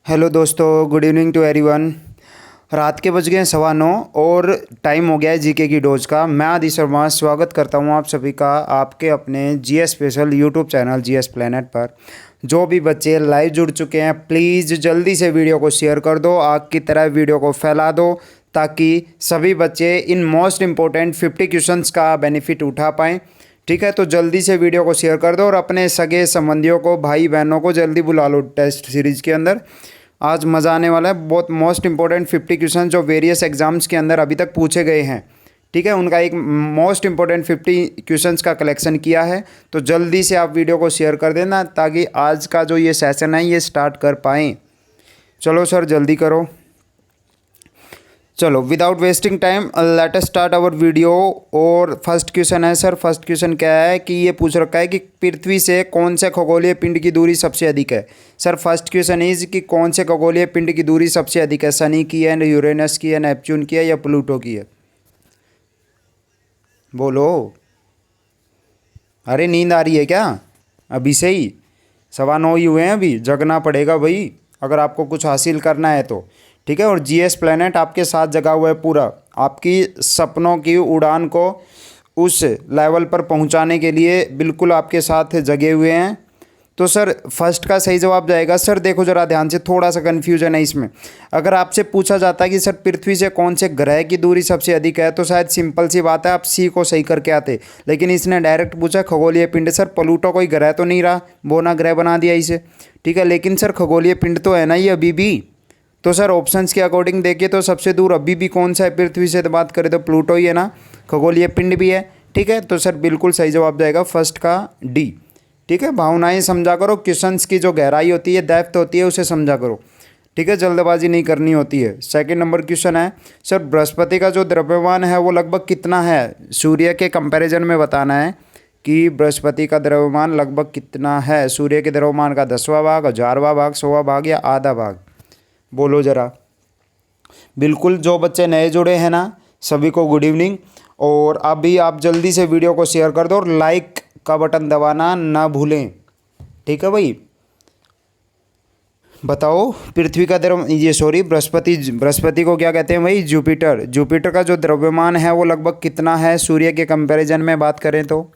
Hello दोस्तों, good evening to everyone. रात के बज गए हैं 9:15 और टाइम हो गया है जीके की डोज का। मैं आदि शर्मा स्वागत करता हूं आप सभी का आपके अपने GS special YouTube channel GS planet पर। जो भी बच्चे लाइव जुड़ चुके हैं प्लीज़ जल्दी से वीडियो को शेयर कर दो, आग की तरह वीडियो को फैला दो ताकि सभी बच्चे इन मोस्ट इम्पोर्टेंट 50 क्वेश्चंस का बेनिफिट उठा पाएँ। ठीक है, तो जल्दी से वीडियो को शेयर कर दो और अपने सगे संबंधियों को, भाई बहनों को जल्दी बुला लो टेस्ट सीरीज़ के अंदर। आज मज़ा आने वाला है। बहुत मोस्ट इंपॉर्टेंट 50 क्वेश्चन जो वेरियस एग्जाम्स के अंदर अभी तक पूछे गए हैं, ठीक है, उनका एक मोस्ट इंपॉर्टेंट 50 क्वेश्चंस का कलेक्शन किया है। तो जल्दी से आप वीडियो को शेयर कर देना ताकि आज का जो ये सेशन है ये स्टार्ट कर पाएँ। चलो सर जल्दी करो। चलो without wasting time let us start our video. और फर्स्ट क्वेश्चन है सर, फर्स्ट क्वेश्चन क्या है कि ये पूछ रखा है कि पृथ्वी से कौन से खगोलीय पिंड की दूरी सबसे अधिक है। सर फर्स्ट क्वेश्चन इज कि कौन से खगोलीय पिंड की दूरी सबसे अधिक है। शनि की है, यूरेनस की है, नेपच्यून की है या प्लूटो की है? बोलो। अरे नींद आ रही है क्या? अभी से ही 9:15 ही हुए हैं, अभी जगना पड़ेगा भाई अगर आपको कुछ हासिल करना है तो। ठीक है, और जीएस प्लेनेट आपके साथ जगा हुआ है पूरा, आपकी सपनों की उड़ान को उस लेवल पर पहुंचाने के लिए बिल्कुल आपके साथ जगे हुए हैं। तो सर फर्स्ट का सही जवाब जाएगा। सर देखो ज़रा ध्यान से, थोड़ा सा कन्फ्यूजन है इसमें। अगर आपसे पूछा जाता है कि सर पृथ्वी से कौन से ग्रह की दूरी सबसे अधिक है तो शायद सिंपल सी बात है, आप सी को सही करके आते। लेकिन इसने डायरेक्ट पूछा खगोलीय पिंड। सर प्लूटो कोई ग्रह तो नहीं रहा, बोना ग्रह बना दिया इसे। ठीक है, लेकिन सर खगोलीय पिंड तो है ना ये अभी भी। तो सर ऑप्शंस के अकॉर्डिंग देखिए तो सबसे दूर अभी भी कौन सा है पृथ्वी से, तो बात करें तो प्लूटो ही है ना, खगोलीय पिंड भी है। ठीक है, तो सर बिल्कुल सही जवाब जाएगा फर्स्ट का डी। ठीक है, भावनाएं समझा करो, क्वेश्चंस की जो गहराई होती है, डेप्थ होती है, उसे समझा करो। ठीक है, जल्दबाजी नहीं करनी होती है। सेकंड नंबर क्वेश्चन है सर, बृहस्पति का जो द्रव्यमान है वो लगभग कितना है? सूर्य के कंपैरिजन में बताना है कि बृहस्पति का द्रव्यमान लगभग कितना है। सूर्य के द्रव्यमान का 10वां भाग, 1000वां भाग, 100वां भाग या आधा भाग? बोलो ज़रा। बिल्कुल, जो बच्चे नए जुड़े हैं ना सभी को गुड इवनिंग। और अभी आप जल्दी से वीडियो को शेयर कर दो और लाइक का बटन दबाना ना भूलें। ठीक है भाई, बताओ पृथ्वी का द्रव ये सॉरी बृहस्पति को क्या कहते हैं भाई? जुपिटर। जुपिटर का जो द्रव्यमान है वो लगभग कितना है सूर्य के कंपैरिजन में बात करें तो?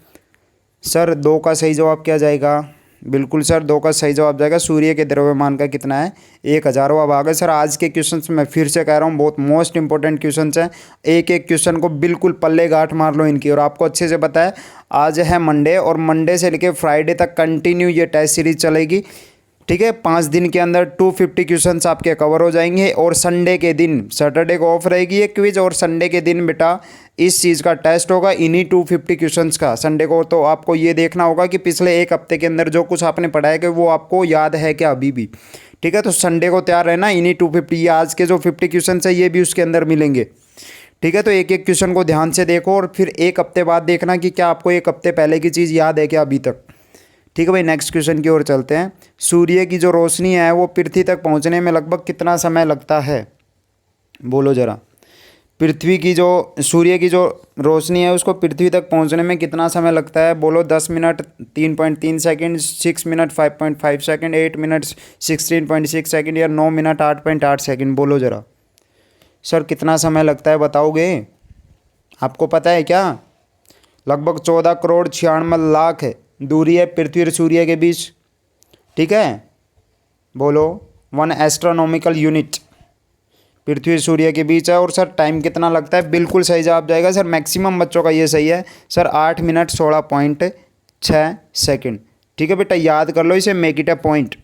सर 2 का सही जवाब क्या जाएगा? बिल्कुल सर 2 का सही जवाब जाएगा। सूर्य के द्रव्यमान का कितना है? 1000वां भाग है। सर आज के क्वेश्चंस मैं फिर से कह रहा हूँ बहुत मोस्ट इंपॉर्टेंट क्वेश्चंस हैं। एक एक क्वेश्चन को बिल्कुल पल्ले गांठ मार लो इनकी। और आपको अच्छे से पता है आज है मंडे और मंडे से लेकर फ्राइडे तक कंटिन्यू ये टेस्ट सीरीज चलेगी। ठीक है, 5 दिन के अंदर 250 क्वेश्चंस आपके कवर हो जाएंगे। और संडे के दिन, सैटरडे को ऑफ रहेगी एक क्विज और संडे के दिन बेटा इस चीज़ का टेस्ट होगा, इन्हीं 250 क्वेश्चंस का संडे को। तो आपको ये देखना होगा कि पिछले एक हफ्ते के अंदर जो कुछ आपने पढ़ा है कि वो आपको याद है क्या अभी भी। ठीक है, तो संडे को तैयार रहना, इन्हीं 250 ये आज के जो 50 क्वेश्चन है ये भी उसके अंदर मिलेंगे। ठीक है, तो एक एक क्वेश्चन को ध्यान से देखो और फिर एक हफ्ते बाद देखना कि क्या आपको एक हफ्ते पहले की चीज़ याद है क्या अभी तक। ठीक है भाई, नेक्स्ट क्वेश्चन की ओर चलते हैं। सूर्य की जो रोशनी है वो पृथ्वी तक पहुंचने में लगभग कितना समय लगता है? बोलो ज़रा। पृथ्वी की जो सूर्य की जो रोशनी है उसको पृथ्वी तक पहुंचने में कितना समय लगता है? बोलो। 10 minute 3.3 second, 6 minute 5.5 second, 8 minute 16.6 second या 9 मिनट 8.8 सेकंड? बोलो ज़रा। सर कितना समय लगता है बताओगे? आपको पता है क्या? लगभग 14 करोड़ 96 लाख है दूरी है पृथ्वी और सूर्य के बीच। ठीक है, बोलो। 1 एस्ट्रोनॉमिकल यूनिट पृथ्वी और सूर्य के बीच है। और सर टाइम कितना लगता है? बिल्कुल सही जवाब जाएगा सर, मैक्सिमम बच्चों का ये सही है सर, 8 मिनट 16.6 सेकंड। ठीक है बेटा, याद कर लो इसे, make it a point.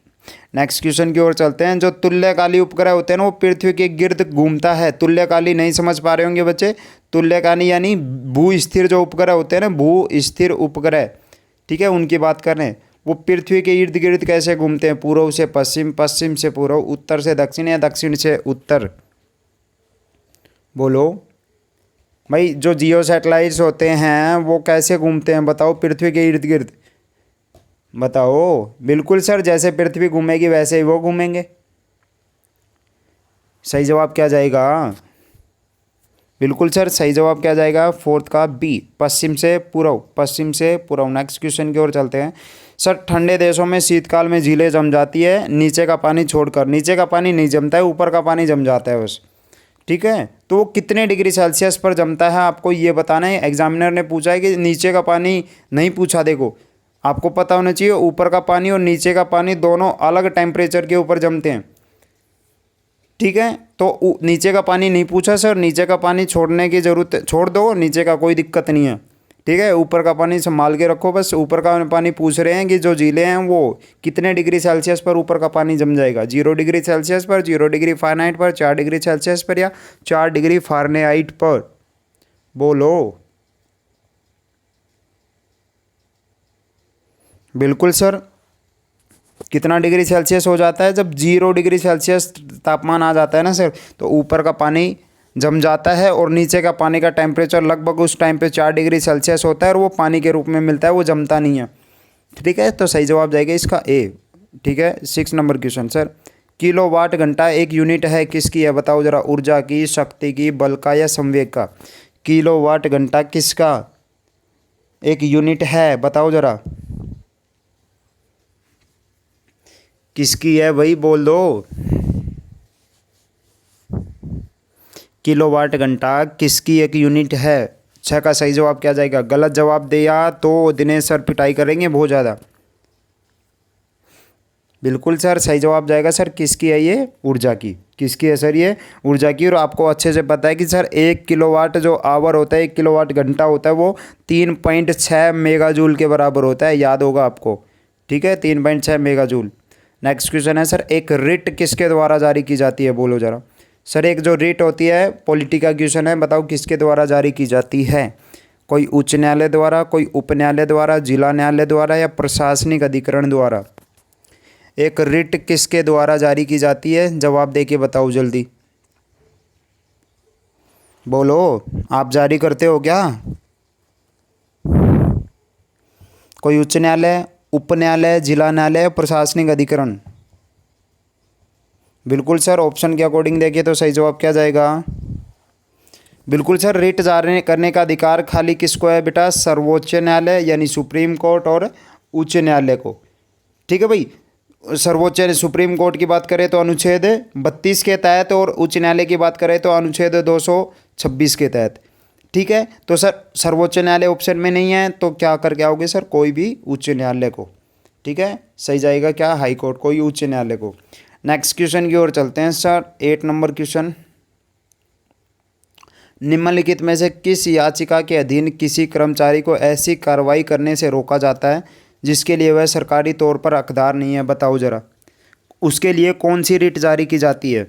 Next question की ओर चलते हैं। जो तुल्यकाली उपग्रह होते हैं ना वो पृथ्वी के गिर्द घूमता है। तुल्यकाली नहीं समझ पा रहे होंगे बच्चे। तुल्यकाली यानी भू स्थिर जो उपग्रह होते हैं ना, भू स्थिर उपग्रह, ठीक है, उनकी बात कर रहे हैं। वो पृथ्वी के इर्द गिर्द कैसे घूमते हैं? पूर्व से पश्चिम, पश्चिम से पूर्व, उत्तर से दक्षिण या दक्षिण से उत्तर? बोलो भाई। जो जियो सैटेलाइट्स होते हैं वो कैसे घूमते हैं बताओ पृथ्वी के इर्द गिर्द? बताओ। बिल्कुल सर, जैसे पृथ्वी घूमेगी वैसे ही वो घूमेंगे। सही जवाब क्या जाएगा? बिल्कुल सर, सही जवाब क्या जाएगा? फोर्थ का बी, पश्चिम से पूर्व, पश्चिम से पूर्व। नेक्स्ट क्वेश्चन की ओर चलते हैं। सर ठंडे देशों में शीतकाल में झीलें जम जाती है नीचे का पानी छोड़कर। नीचे का पानी नहीं जमता है, ऊपर का पानी जम जाता है बस। ठीक है, तो वो कितने डिग्री सेल्सियस पर जमता है आपको ये बताना है। एग्जामिनर ने पूछा है कि नीचे का पानी नहीं पूछा, देखो आपको पता होना चाहिए ऊपर का पानी और नीचे का पानी दोनों अलग टेम्परेचर के ऊपर जमते हैं। ठीक है, तो नीचे का पानी नहीं पूछा सर, नीचे का पानी छोड़ने की ज़रूरत, छोड़ दो नीचे का, कोई दिक्कत नहीं है। ठीक है, ऊपर का पानी संभाल के रखो बस। ऊपर का पानी पूछ रहे हैं कि जो झीलें हैं वो कितने डिग्री सेल्सियस पर ऊपर का पानी जम जाएगा। 0 डिग्री सेल्सियस पर, 0 डिग्री फ़ारेनहाइट पर, 4 डिग्री सेल्सियस पर या 4 डिग्री फ़ारेनहाइट पर। बोलो। बिल्कुल सर। कितना डिग्री सेल्सियस हो जाता है जब 0 डिग्री सेल्सियस तापमान आ जाता है ना सर, तो ऊपर का पानी जम जाता है और नीचे का पानी का टेम्परेचर लगभग उस टाइम पे 4 डिग्री सेल्सियस होता है और वो पानी के रूप में मिलता है, वो जमता नहीं है। ठीक है, तो सही जवाब जाएगा इसका ए। ठीक है, 6 नंबर क्वेश्चन सर, किलोवाट घंटा एक यूनिट है किसकी है, बताओ जरा। ऊर्जा की, शक्ति की, बल का या संवेग का। किलोवाट घंटा किसका एक यूनिट है, बताओ जरा। किसकी है भाई, बोल दो। किलोवाट घंटा किसकी एक यूनिट है। 6 का सही जवाब क्या जाएगा। गलत जवाब दिया तो दिनेश सर पिटाई करेंगे बहुत ज़्यादा। बिल्कुल सर सही जवाब जाएगा सर, किसकी है ये, ऊर्जा की। किसकी है सर ये, ऊर्जा की। और आपको अच्छे से पता है कि सर 1 किलोवाट जो आवर होता है, 1 किलोवाट घंटा होता है, वो 3.6 मेगाजूल के बराबर होता है, याद होगा आपको। ठीक है, 3.6 मेगाजूल। नेक्स्ट क्वेश्चन है सर, एक रिट किसके द्वारा जारी की जाती है, बोलो जरा। सर एक जो रिट होती है, पॉलिटी का क्वेश्चन है, बताओ किसके द्वारा जारी की जाती है। कोई उच्च न्यायालय द्वारा, कोई उप न्यायालय द्वारा, जिला न्यायालय द्वारा या प्रशासनिक अधिकरण द्वारा। एक रिट किसके द्वारा जारी की जाती है, जवाब दे के बताओ जल्दी। बोलो, आप जारी करते हो क्या। कोई उच्च न्यायालय, उप न्यायालय, जिला न्यायालय, प्रशासनिक अधिकरण। बिल्कुल सर, ऑप्शन के अकॉर्डिंग देखिए तो सही जवाब क्या जाएगा। बिल्कुल सर, रिट जारी करने का अधिकार खाली किसको है बेटा, सर्वोच्च न्यायालय यानी सुप्रीम कोर्ट और उच्च न्यायालय को। ठीक है भाई, सर्वोच्च सुप्रीम कोर्ट की बात करें तो अनुच्छेद 32 के तहत और उच्च न्यायालय की बात करें तो अनुच्छेद 226 के तहत। ठीक है, तो सर सर्वोच्च न्यायालय ऑप्शन में नहीं है तो क्या करके आओगे सर, कोई भी उच्च न्यायालय को। ठीक है, सही जाएगा क्या, हाई कोर्ट, कोई उच्च न्यायालय को। नेक्स्ट क्वेश्चन की ओर चलते हैं सर, 8 नंबर क्वेश्चन, निम्नलिखित में से किस याचिका के अधीन किसी कर्मचारी को ऐसी कार्रवाई करने से रोका जाता है जिसके लिए वह सरकारी तौर पर हकदार नहीं है, बताओ जरा। उसके लिए कौन सी रिट जारी की जाती है,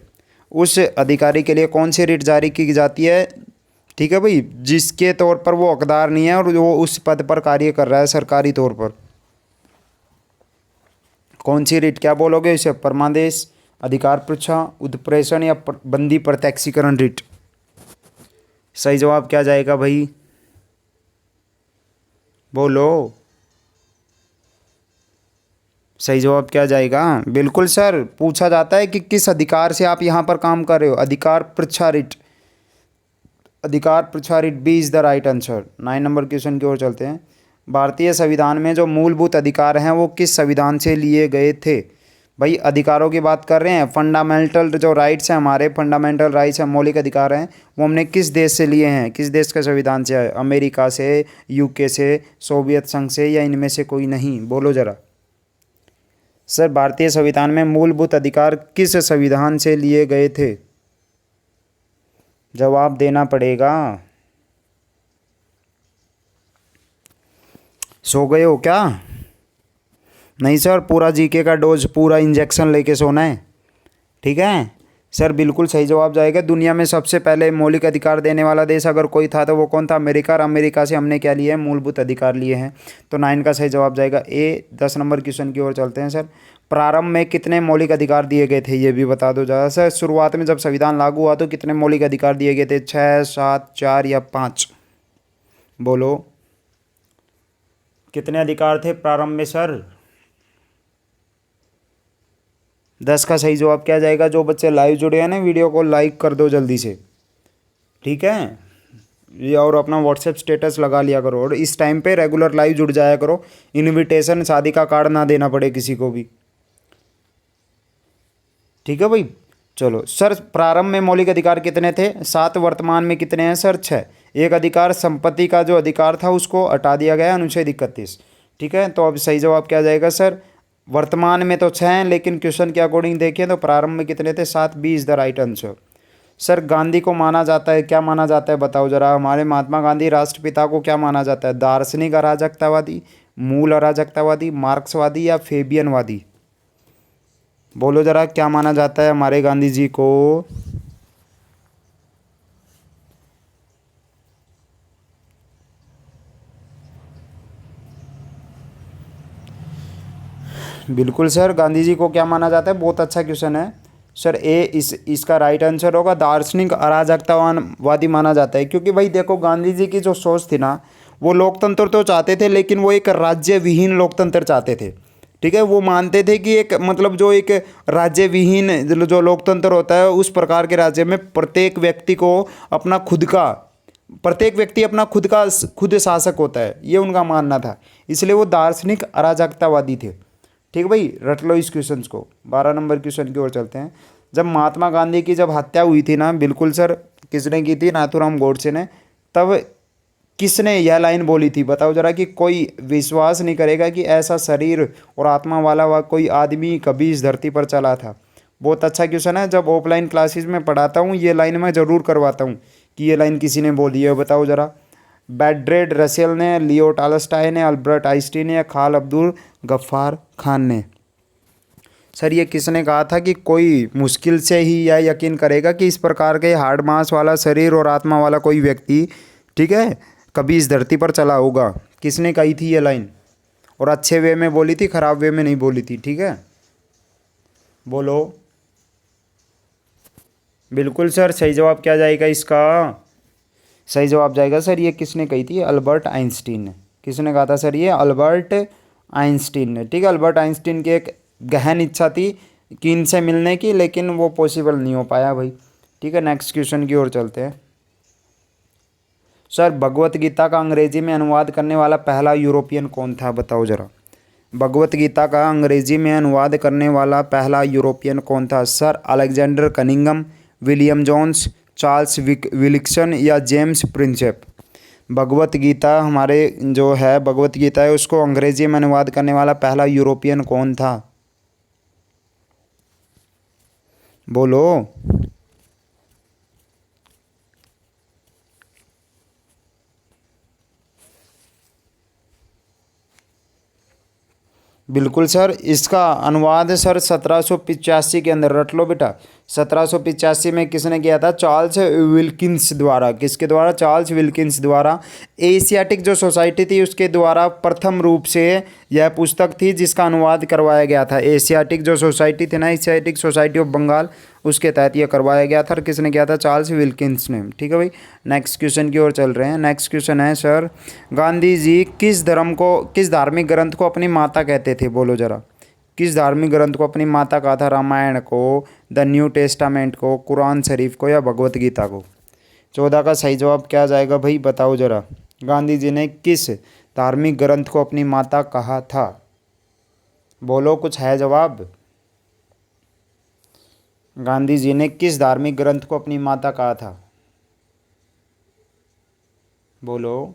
उस अधिकारी के लिए कौन सी रिट जारी की जाती है। ठीक है भाई, जिसके तौर पर वो हकदार नहीं है और वो उस पद पर कार्य कर रहा है सरकारी तौर पर। कौन सी रिट, क्या बोलोगे इसे, परमादेश, अधिकार पृच्छा, उत्प्रेषण या बंदी प्रत्यक्षीकरण रिट। सही जवाब क्या जाएगा भाई, बोलो। सही जवाब क्या जाएगा। बिल्कुल सर, पूछा जाता है कि किस अधिकार से आप यहाँ पर काम कर रहे हो, अधिकार पृच्छा रिट। अधिकार पृच्छा writ B is the right answer. 9 नंबर क्वेश्चन की ओर चलते हैं, भारतीय संविधान में जो मूलभूत अधिकार हैं वो किस संविधान से लिए गए थे। भाई अधिकारों की बात कर रहे हैं, फंडामेंटल जो राइट्स हैं हमारे, फंडामेंटल राइट्स हैं, मौलिक अधिकार हैं, वो हमने किस देश से लिए हैं, किस देश के संविधान से है। अमेरिका से, यूके से, सोवियत संघ से या इनमें से कोई नहीं, बोलो ज़रा। सर भारतीय संविधान में मूलभूत अधिकार किस संविधान से लिए गए थे, जवाब देना पड़ेगा। सो गए हो क्या। नहीं सर, पूरा जीके का डोज, पूरा इंजेक्शन लेके सोना है। ठीक है सर, बिल्कुल सही जवाब जाएगा। दुनिया में सबसे पहले मौलिक अधिकार देने वाला देश अगर कोई था तो वो कौन था, अमेरिका। और अमेरिका से हमने क्या लिया है, मूलभूत अधिकार लिए हैं। तो 9 का सही जवाब जाएगा ए। 10 नंबर क्वेश्चन की ओर चलते हैं सर, प्रारंभ में कितने मौलिक अधिकार दिए गए थे, ये भी बता दो ज़रा। सर शुरुआत में जब संविधान लागू हुआ तो कितने मौलिक अधिकार दिए गए थे, 6, 7, 4 या 5, बोलो। कितने अधिकार थे प्रारंभ में सर। 10 का सही जवाब क्या जाएगा। जो बच्चे लाइव जुड़े हैं ना, वीडियो को लाइक कर दो जल्दी से। ठीक है, ये और अपना व्हाट्सएप स्टेटस लगा लिया करो, और इस टाइम पे रेगुलर लाइव जुड़ जाया करो, इनविटेशन शादी का कार्ड ना देना पड़े किसी को भी। ठीक है भाई। चलो सर, प्रारंभ में मौलिक अधिकार कितने थे? 7। वर्तमान में कितने हैं सर? 6। एक अधिकार संपत्ति का जो अधिकार था उसको हटा दिया गया, अनुच्छेद 31। ठीक है, तो अब सही जवाब क्या जाएगा सर? वर्तमान में तो 6 हैं, लेकिन क्वेश्चन के अकॉर्डिंग देखें तो प्रारंभ में कितने थे? 7। B is the right answer. Sir Gandhi को माना जाता है, क्या माना जाता है बताओ जरा? हमारे महात्मा गांधी राष्ट्रपिता को क्या माना जाता है? दार्शनिक अराजकतावादी, मूल अराजकतावादी, मार्क्सवादी या फेबियनवादी? बोलो जरा, क्या माना जाता है हमारे गांधी जी को? बिल्कुल सर, गांधी जी को क्या माना जाता है? बहुत अच्छा क्वेश्चन है सर। इसका राइट आंसर होगा दार्शनिक अराजकतावादी माना जाता है, क्योंकि भाई देखो गांधी जी की जो सोच थी ना, वो लोकतंत्र तो चाहते थे, लेकिन वो एक राज्य विहीन लोकतंत्र चाहते थे। ठीक है, वो मानते थे कि एक मतलब जो एक राज्य विहीन जो लोकतंत्र होता है, उस प्रकार के राज्य में प्रत्येक व्यक्ति अपना खुद शासक होता है, ये उनका मानना था। इसलिए वो दार्शनिक अराजकतावादी थे। ठीक है भाई, रट लो इस क्वेश्चन को। 12 नंबर क्वेश्चन की ओर चलते हैं। जब महात्मा गांधी की जब हत्या हुई थी ना, बिल्कुल सर, किसने की थी? नाथूराम गोडसे ने। तब किसने यह लाइन बोली थी बताओ जरा? कि कोई विश्वास नहीं करेगा कि ऐसा शरीर और आत्मा वाला वह कोई आदमी कभी इस धरती पर चला था। बहुत अच्छा क्वेश्चन है, जब ऑफलाइन क्लासेस में पढ़ाता हूँ ये लाइन मैं ज़रूर करवाता हूँ कि ये लाइन किसी ने बोली है, बताओ ज़रा? बेड्रेड रसेल ने, लियो टॉलस्टॉय ने, अल्बर्ट आइंस्टीन ने या खान अब्दुल गफ्फार खान ने? सर ये किसने कहा था कि कोई मुश्किल से ही यह यकीन करेगा कि इस प्रकार के हार्ड मांस वाला शरीर और आत्मा वाला कोई व्यक्ति, ठीक है, कभी इस धरती पर चला होगा? किसने कही थी ये लाइन? और अच्छे वे में बोली थी, खराब वे में नहीं बोली थी। ठीक है, बोलो। बिल्कुल सर, सही जवाब क्या जाएगा इसका? सही जवाब जाएगा सर, ये किसने कही थी? अल्बर्ट आइंस्टीन ने। किसने कहा था सर? ये अल्बर्ट आइंस्टीन ने। ठीक है, अल्बर्ट आइंस्टीन की एक गहन इच्छा थी कि इनसे मिलने की, लेकिन वो पॉसिबल नहीं हो पाया भाई। ठीक है, नेक्स्ट क्वेश्चन की ओर चलते हैं। सर भगवत गीता का अंग्रेजी में अनुवाद करने वाला पहला यूरोपियन कौन था बताओ ज़रा? भगवत गीता का अंग्रेजी में अनुवाद करने वाला पहला यूरोपियन कौन था? Sir Alexander Cunningham, William Jones, Charles Wilson या जेम्स प्रिंसेप? भगवत गीता भगवत गीता है, उसको अंग्रेजी में अनुवाद करने वाला पहला यूरोपियन कौन था? बोलो। बिल्कुल सर, इसका अनुवाद सर 1785 के अंदर, रट लो बेटा, 1785 में किसने किया था? चार्ल्स विल्किंस द्वारा। किसके द्वारा? चार्ल्स विल्किंस द्वारा। एशियाटिक जो सोसाइटी थी उसके द्वारा प्रथम रूप से यह पुस्तक थी जिसका अनुवाद करवाया गया था। एशियाटिक जो सोसाइटी थी ना, एशियाटिक सोसाइटी ऑफ बंगाल, उसके तहत यह करवाया गया था। और किसने किया था? चार्ल्स विल्किंस ने। ठीक है भाई, नेक्स्ट क्वेश्चन की ओर चल रहे हैं। नेक्स्ट क्वेश्चन है सर, गांधी जी किस धार्मिक ग्रंथ को अपनी माता कहते थे? बोलो जरा, किस धार्मिक ग्रंथ को अपनी माता कहा था? रामायण को, द न्यू टेस्टामेंट को, कुरान शरीफ को या भगवत गीता को? 14 का सही जवाब क्या जाएगा भाई, बताओ जरा? गांधी जी ने किस धार्मिक ग्रंथ को अपनी माता कहा था? बोलो, कुछ है जवाब? गांधी जी ने किस धार्मिक ग्रंथ को अपनी माता कहा था? बोलो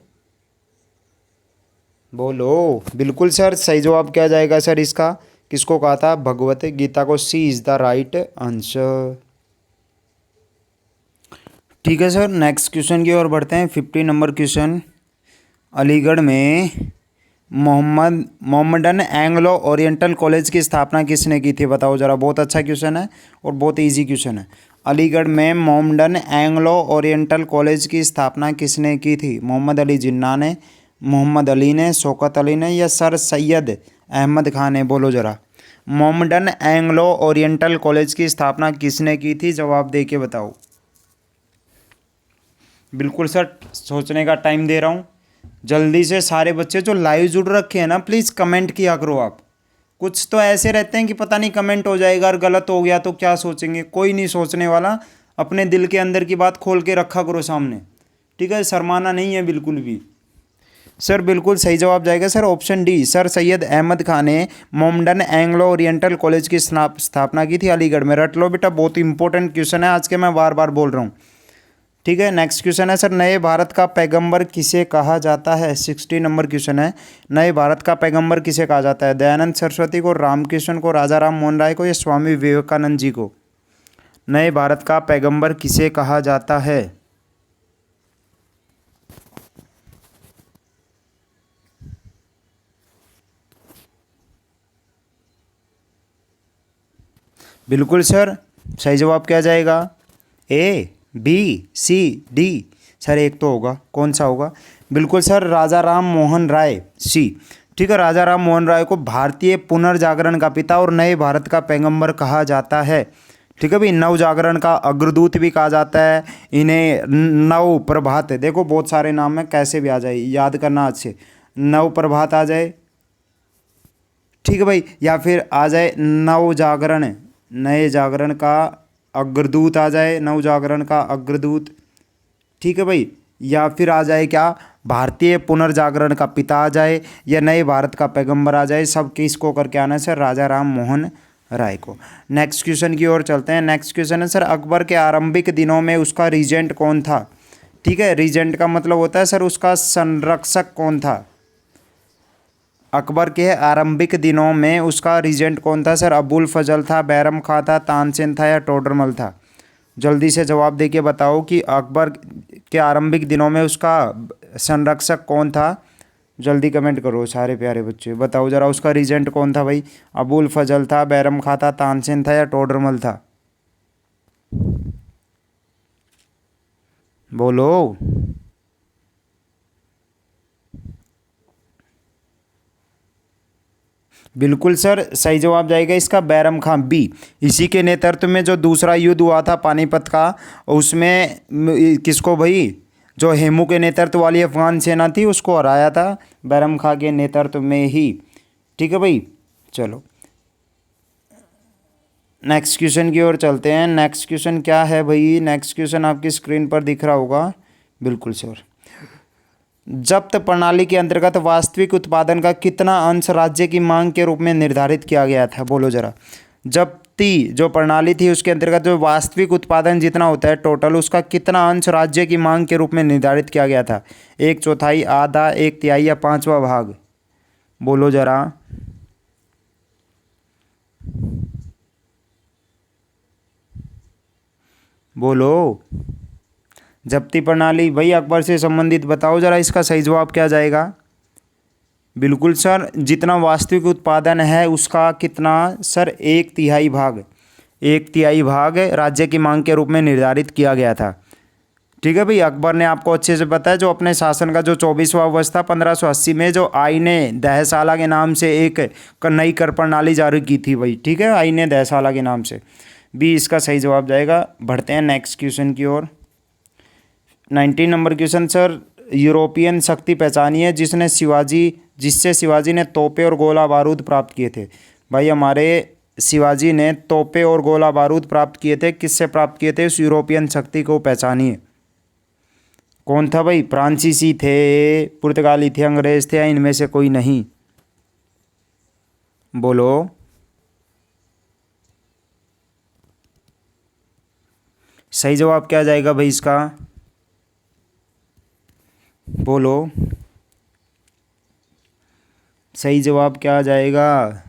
बोलो। बिल्कुल सर, सही जवाब क्या जाएगा सर इसका? किसको कहा था? भगवत गीता को। सी इज द राइट आंसर। ठीक है सर, नेक्स्ट क्वेश्चन की ओर बढ़ते हैं। 50 नंबर क्वेश्चन, अलीगढ़ में मोहम्मडन एंग्लो ओरिएंटल कॉलेज की स्थापना किसने की थी? बताओ जरा, बहुत अच्छा क्वेश्चन है और बहुत इजी क्वेश्चन है। अलीगढ़ में मोहम्मडन एंग्लो ओरिएंटल कॉलेज की स्थापना किसने की थी? मोहम्मद अली जिन्ना ने, मोहम्मद अली ने, शौकत अली ने या सर सैयद अहमद खान ने? बोलो जरा, मोहम्मडन एंग्लो ओरिएंटल कॉलेज की स्थापना किसने की थी? जवाब दे के बताओ। बिल्कुल सर, सोचने का टाइम दे रहा हूँ। जल्दी से सारे बच्चे जो लाइव जुड़ रखे हैं ना, प्लीज़ कमेंट किया करो आप। कुछ तो ऐसे रहते हैं कि पता नहीं कमेंट हो जाएगा और गलत हो गया तो क्या सोचेंगे। कोई नहीं सोचने वाला, अपने दिल के अंदर की बात खोल के रखा करो सामने। ठीक है, शर्माना नहीं है बिल्कुल भी। सर बिल्कुल सही जवाब जाएगा sir option D. Sir Syed Ahmad Khan ने मोमडन एंग्लो ओरिएंटल कॉलेज की स्थापना की थी अलीगढ़ में। रट लो बेटा, बहुत इंपॉर्टेंट क्वेश्चन है आज के, मैं बार बार बोल रहा हूँ। ठीक है, नेक्स्ट क्वेश्चन है सर, नए भारत का पैगंबर किसे कहा जाता है? 60 नंबर क्वेश्चन है, नए भारत का पैगंबर किसे कहा जाता है? दयानंद सरस्वती को, रामकृष्ण को, राजा राम मोहन राय को, या स्वामी विवेकानंद जी को? नए भारत का पैगंबर किसे कहा जाता है? बिल्कुल सर, सही जवाब क्या जाएगा? ए, बी, सी, डी? सर एक तो होगा, कौन सा होगा? बिल्कुल सर, राजा राम मोहन राय, सी। ठीक है, राजा राम मोहन राय को भारतीय पुनर्जागरण का पिता और नए भारत का पैगंबर कहा जाता है। ठीक है भाई, नव जागरण का अग्रदूत भी कहा जाता है इन्हें। नव प्रभात, देखो बहुत सारे नाम है, कैसे भी आ जाए, याद करना अच्छे। नव प्रभात आ जाए, ठीक है भाई, या फिर आ जाए नव जागरण, नए जागरण का अग्रदूत आ जाए, नव जागरण का अग्रदूत। ठीक है भाई, या फिर आ जाए क्या, भारतीय पुनर्जागरण का पिता आ जाए, या नए भारत का पैगंबर आ जाए। सब किसको करके आना है सर? राजा राम मोहन राय को। नेक्स्ट क्वेश्चन की ओर चलते हैं। नेक्स्ट क्वेश्चन है सर, अकबर के आरंभिक दिनों में उसका रीजेंट कौन था? ठीक है, रीजेंट का मतलब होता है सर उसका संरक्षक कौन था? अकबर के आरंभिक दिनों में उसका रीजेंट कौन था सर? अबुल फजल था, बैरम खां था, तानसेन था, या टोडरमल था? जल्दी से जवाब दे के बताओ कि अकबर के आरंभिक दिनों में उसका संरक्षक कौन था। जल्दी कमेंट करो सारे प्यारे बच्चे, बताओ ज़रा उसका रीजेंट कौन था भाई? अबुल फजल था, बैरम खां था, तानसेन था, या टोडरमल था? बोलो। बिल्कुल सर, सही जवाब जाएगा इसका बैरम खां, बी। इसी के नेतृत्व में जो दूसरा युद्ध हुआ था पानीपत का, उसमें किसको भाई, जो हेमू के नेतृत्व वाली अफगान सेना थी उसको हराया था बैरम खां के नेतृत्व में ही। ठीक है भाई, चलो नेक्स्ट क्वेश्चन की ओर चलते हैं। नेक्स्ट क्वेश्चन क्या है भाई? नेक्स्ट क्वेश्चन आपकी स्क्रीन पर दिख रहा होगा, बिल्कुल सर। जब्त प्रणाली के अंतर्गत वास्तविक उत्पादन का कितना अंश राज्य की मांग के रूप में निर्धारित किया गया था? बोलो जरा। जब्ती जो प्रणाली थी उसके अंतर्गत जो वास्तविक उत्पादन जितना होता है टोटल, उसका कितना अंश राज्य की मांग के रूप में निर्धारित किया गया था? 1/4, आधा, 1/3, या 5वां भाग? बोलो जरा। बोलो। जब्ती प्रणाली भाई अकबर से संबंधित, बताओ जरा इसका सही जवाब क्या जाएगा? बिल्कुल सर, जितना वास्तविक उत्पादन है उसका कितना सर? 1/3 भाग, 1/3 भाग राज्य की मांग के रूप में निर्धारित किया गया था। ठीक है भाई, अकबर ने आपको अच्छे से पता है जो अपने शासन का जो 24वां वर्ष था 1580 में, जो आईने दहसाला के नाम से एक नई कर प्रणाली जारी की थी भाई। ठीक है, आईने दहसाला के नाम से, भी इसका सही जवाब जाएगा। बढ़ते हैं नेक्स्ट क्वेश्चन की ओर। 19 नंबर क्वेश्चन सर, यूरोपियन शक्ति पहचानी है जिससे शिवाजी ने तोपे और गोला बारूद प्राप्त किए थे? भाई हमारे शिवाजी ने तोपे और गोला बारूद प्राप्त किए थे, किससे प्राप्त किए थे? उस यूरोपियन शक्ति को पहचानिए, कौन था भाई? फ्रांसीसी थे, पुर्तगाली थे, अंग्रेज थे, या इनमें से कोई नहीं? बोलो। सही जवाब क्या जाएगा भाई इसका? बोलो, सही जवाब क्या जाएगा?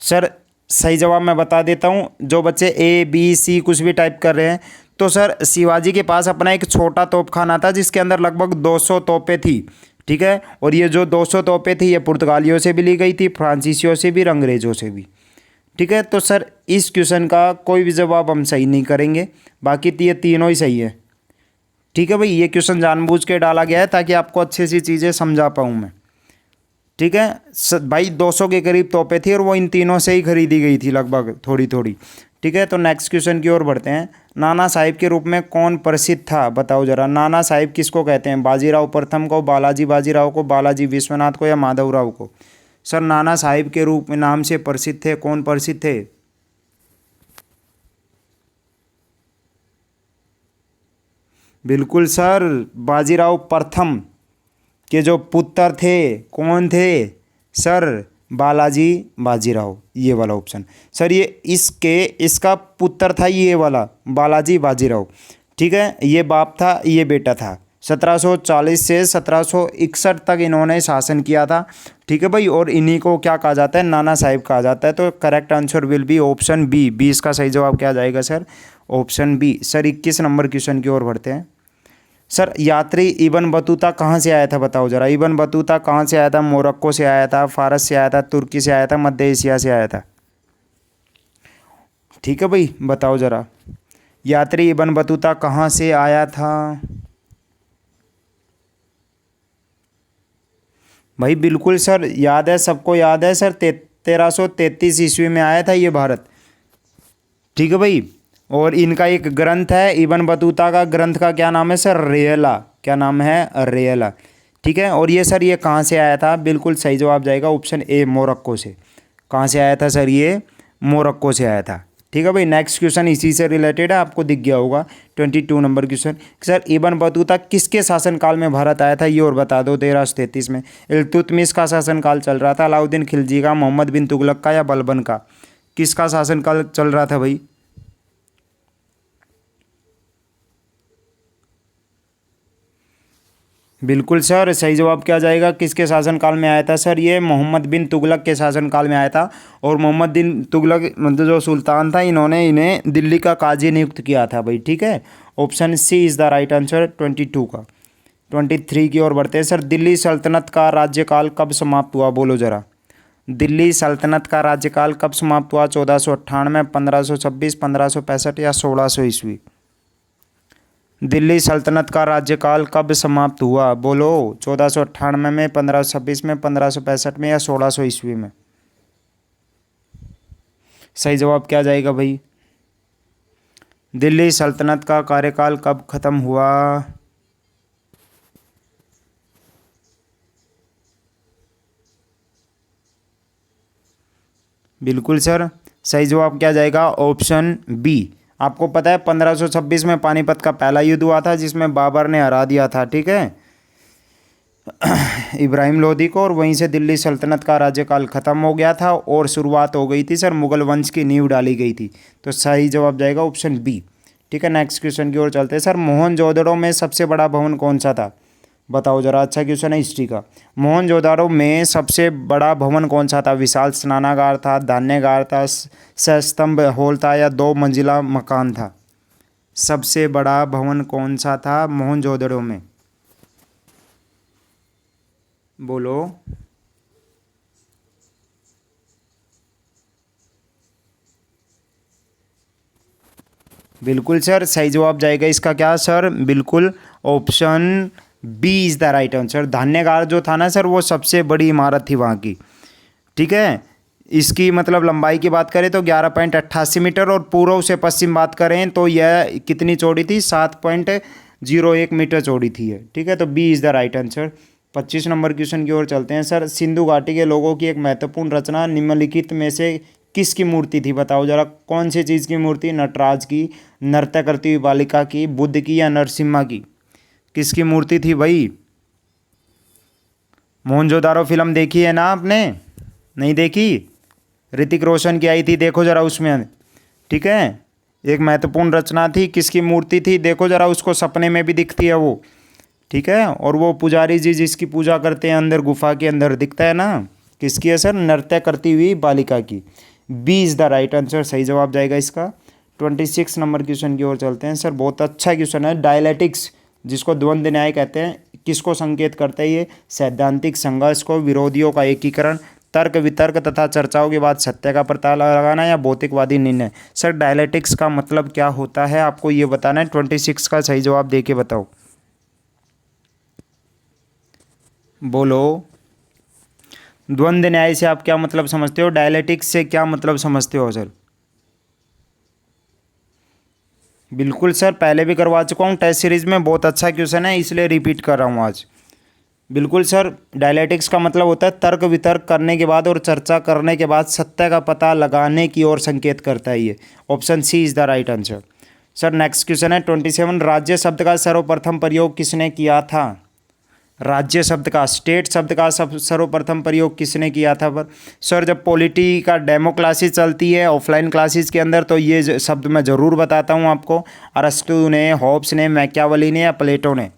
सर सही जवाब मैं बता देता हूँ, जो बच्चे ए बी सी कुछ भी टाइप कर रहे हैं, तो सर शिवाजी के पास अपना एक छोटा तोपखाना था जिसके अंदर लगभग 200 तोपें थी। ठीक है, और ये जो 200 तोपें थी ये पुर्तगालियों से भी ली गई थी, फ्रांसीसियों से भी, अंग्रेज़ों से भी। ठीक है, तो सर इस क्वेश्चन का कोई भी जवाब हम सही नहीं करेंगे, बाकी ये तीनों ही सही है। ठीक है भाई, ये क्वेश्चन जानबूझ के डाला गया है ताकि आपको अच्छी सी चीज़ें समझा पाऊँ मैं। ठीक है भाई, 200 के करीब तोपें थी और वो इन तीनों से ही खरीदी गई थी लगभग थोड़ी थोड़ी। ठीक है, तो नेक्स्ट क्वेश्चन की ओर बढ़ते हैं। नाना साहिब के रूप में कौन प्रसिद्ध था? बताओ जरा। नाना साहिब किसको कहते हैं? बाजीराव प्रथम को, बालाजी बाजीराव को, बालाजी विश्वनाथ को, या माधवराव को? सर नाना साहिब के रूप में नाम से प्रसिद्ध थे, कौन प्रसिद्ध थे? बिल्कुल सर, बाजीराव प्रथम के जो पुत्र थे कौन थे सर? बालाजी बाजीराव, ये वाला ऑप्शन सर। ये इसका पुत्र था ये वाला बालाजी बाजीराव, ठीक है। ये बाप था, ये बेटा था। 1740 से 1761 तक इन्होंने शासन किया था, ठीक है भाई। और इन्हीं को क्या कहा जाता है? नाना साहिब कहा जाता है। तो correct answer will be option B. 20 का सही जवाब क्या जाएगा sir? Option B. Sir 21 number question की ओर बढ़ते हैं। सर यात्री इब्न बतूता कहाँ से आया था? बताओ जरा। इब्न बतूता कहाँ से आया था? मोरक्को से आया था, फारस से आया था, तुर्की से आया था, मध्य एशिया से आया था? ठीक है भाई, बताओ जरा। यात्री इब्न बतूता कहाँ से आया था? भाई बिल्कुल सर, याद है, सबको याद है सर। 1333 ईस्वी में आया था ये भारत, ठीक है भाई। और इनका एक ग्रंथ है, इब्न बतूता का ग्रंथ का क्या नाम है सर? रेला। क्या नाम है? रेला, ठीक है। और ये सर ये कहाँ से आया था? बिल्कुल सही जवाब जाएगा ऑप्शन ए, मोरक्को से। कहाँ से आया था सर? ये मोरक्को से आया था, ठीक है भाई। नेक्स्ट क्वेश्चन इसी से रिलेटेड है, आपको दिख गया होगा। 22 number question. Sir Ibn Battuta किसके शासनकाल में भारत आया था? ये और बता दो। 1333 में। इल्तुतमिश का शासनकाल चल रहा था, अलाउद्दीन खिलजी का, मोहम्मद बिन तुगलक का, या बलबन का? किसका शासनकाल चल रहा था भाई? बिल्कुल सर, सही जवाब क्या जाएगा? किसके शासनकाल में आया था सर? ये मोहम्मद बिन तुगलक के शासनकाल में आया था। और मोहम्मद बिन तुगलक मतलब जो सुल्तान था, इन्होंने इन्हें दिल्ली का काजी नियुक्त किया था भाई, ठीक है। Option C is the right answer 22 का। 23 की ओर बढ़ते हैं सर। दिल्ली सल्तनत का राज्यकाल कब समाप्त हुआ? बोलो ज़रा। दिल्ली सल्तनत का राज्यकाल कब समाप्त हुआ? 1498, 1526, 1565 या 1600 ईस्वी? दिल्ली सल्तनत का राज्यकाल कब समाप्त हुआ? बोलो। 1498 में, 1526 में, 1565 में, या 1600 ईस्वी में? सही जवाब क्या जाएगा भाई? दिल्ली सल्तनत का कार्यकाल कब खत्म हुआ? बिल्कुल सर, सही जवाब क्या जाएगा? Option B. आपको पता है 1526 में पानीपत का पहला युद्ध हुआ था, जिसमें बाबर ने हरा दिया था, ठीक है, इब्राहिम लोदी को। और वहीं से दिल्ली सल्तनत का राज्यकाल खत्म हो गया था और शुरुआत हो गई थी सर, मुगल वंश की नींव डाली गई थी। तो सही जवाब जाएगा ऑप्शन बी, ठीक है। नेक्स्ट क्वेश्चन की ओर चलते हैं सर। मोहनजोदड़ो में सबसे बड़ा भवन कौन सा था? बताओ जरा। अच्छा क्वेश्चन है हिस्ट्री का। मोहनजोदारो में सबसे बड़ा भवन कौन सा था? विशाल स्नानागार था, धान्यगार था, सहस्तंभ हॉल था, या 2 मंजिला मकान था? सबसे बड़ा भवन कौन सा था मोहनजोदड़ो में? बोलो। बिल्कुल सर, सही जवाब जाएगा इसका क्या सर? बिल्कुल option B is the right answer. धान्यगार जो था ना सर, वो सबसे बड़ी इमारत थी वहाँ की, ठीक है। इसकी मतलब लंबाई की बात करें तो 11.88 मीटर, और पूर्व से पश्चिम बात करें तो यह कितनी चौड़ी थी? 7.01 मीटर चौड़ी थी ये, ठीक है। तो B is the right answer. 25 number question की ओर चलते हैं सर। सिंधु घाटी के लोगों की एक महत्वपूर्ण रचना निम्नलिखित में से किसकी मूर्ति थी? बताओ जरा। कौन सी चीज़ की मूर्ति? नटराज की, नृत्य करती हुई बालिका की, बुद्ध की, या नरसिम्हा की? किसकी मूर्ति थी भाई? मोहनजोदारो फिल्म देखी है ना आपने? नहीं देखी? ऋतिक रोशन की आई थी, देखो जरा उसमें, ठीक है। एक महत्वपूर्ण रचना थी, किसकी मूर्ति थी? देखो जरा, उसको सपने में भी दिखती है वो, ठीक है। और वो पुजारी जी जिसकी पूजा करते हैं अंदर गुफा के अंदर, दिखता है ना? किसकी है सर? नृत्य करती हुई बालिका की। B is the right answer, सही जवाब जाएगा इसका। 26 नंबर क्वेश्चन की ओर चलते हैं सर। बहुत अच्छा क्वेश्चन है। डायलैक्टिक्स, जिसको द्वंद्व न्याय कहते हैं, किसको संकेत करते हैं ये? सैद्धांतिक संघर्ष को, विरोधियों का एकीकरण, तर्क वितर्क तथा चर्चाओं के बाद सत्य का पता लगाना, या भौतिकवादी निर्णय? सर डायलैक्टिक्स का मतलब क्या होता है, आपको ये बताना है। 26 का सही जवाब दे के बताओ। बोलो। द्वंद्व न्याय से आप क्या मतलब समझते हो? डायलैक्टिक्स से क्या मतलब समझते हो सर? बिल्कुल सर, पहले भी करवा चुका हूँ टेस्ट सीरीज में। बहुत अच्छा क्वेश्चन है, इसलिए रिपीट कर रहा हूँ आज। बिल्कुल सर, डायलैक्टिक्स का मतलब होता है तर्क वितर्क करने के बाद और चर्चा करने के बाद सत्य का पता लगाने की ओर संकेत करता है ये। Option C is the right answer. Sir next question है 27, राज्य शब्द का सर्वप्रथम प्रयोग किसने किया था? राज्य शब्द का, स्टेट शब्द का सर्वप्रथम प्रयोग किसने किया था? पर सर जब पॉलिटी का डेमो क्लासेस चलती है ऑफलाइन क्लासेस के अंदर तो ये शब्द मैं ज़रूर बताता हूँ आपको। अरस्तु ने, हॉब्स ने, मैकियावेली ने या प्लेटो ने?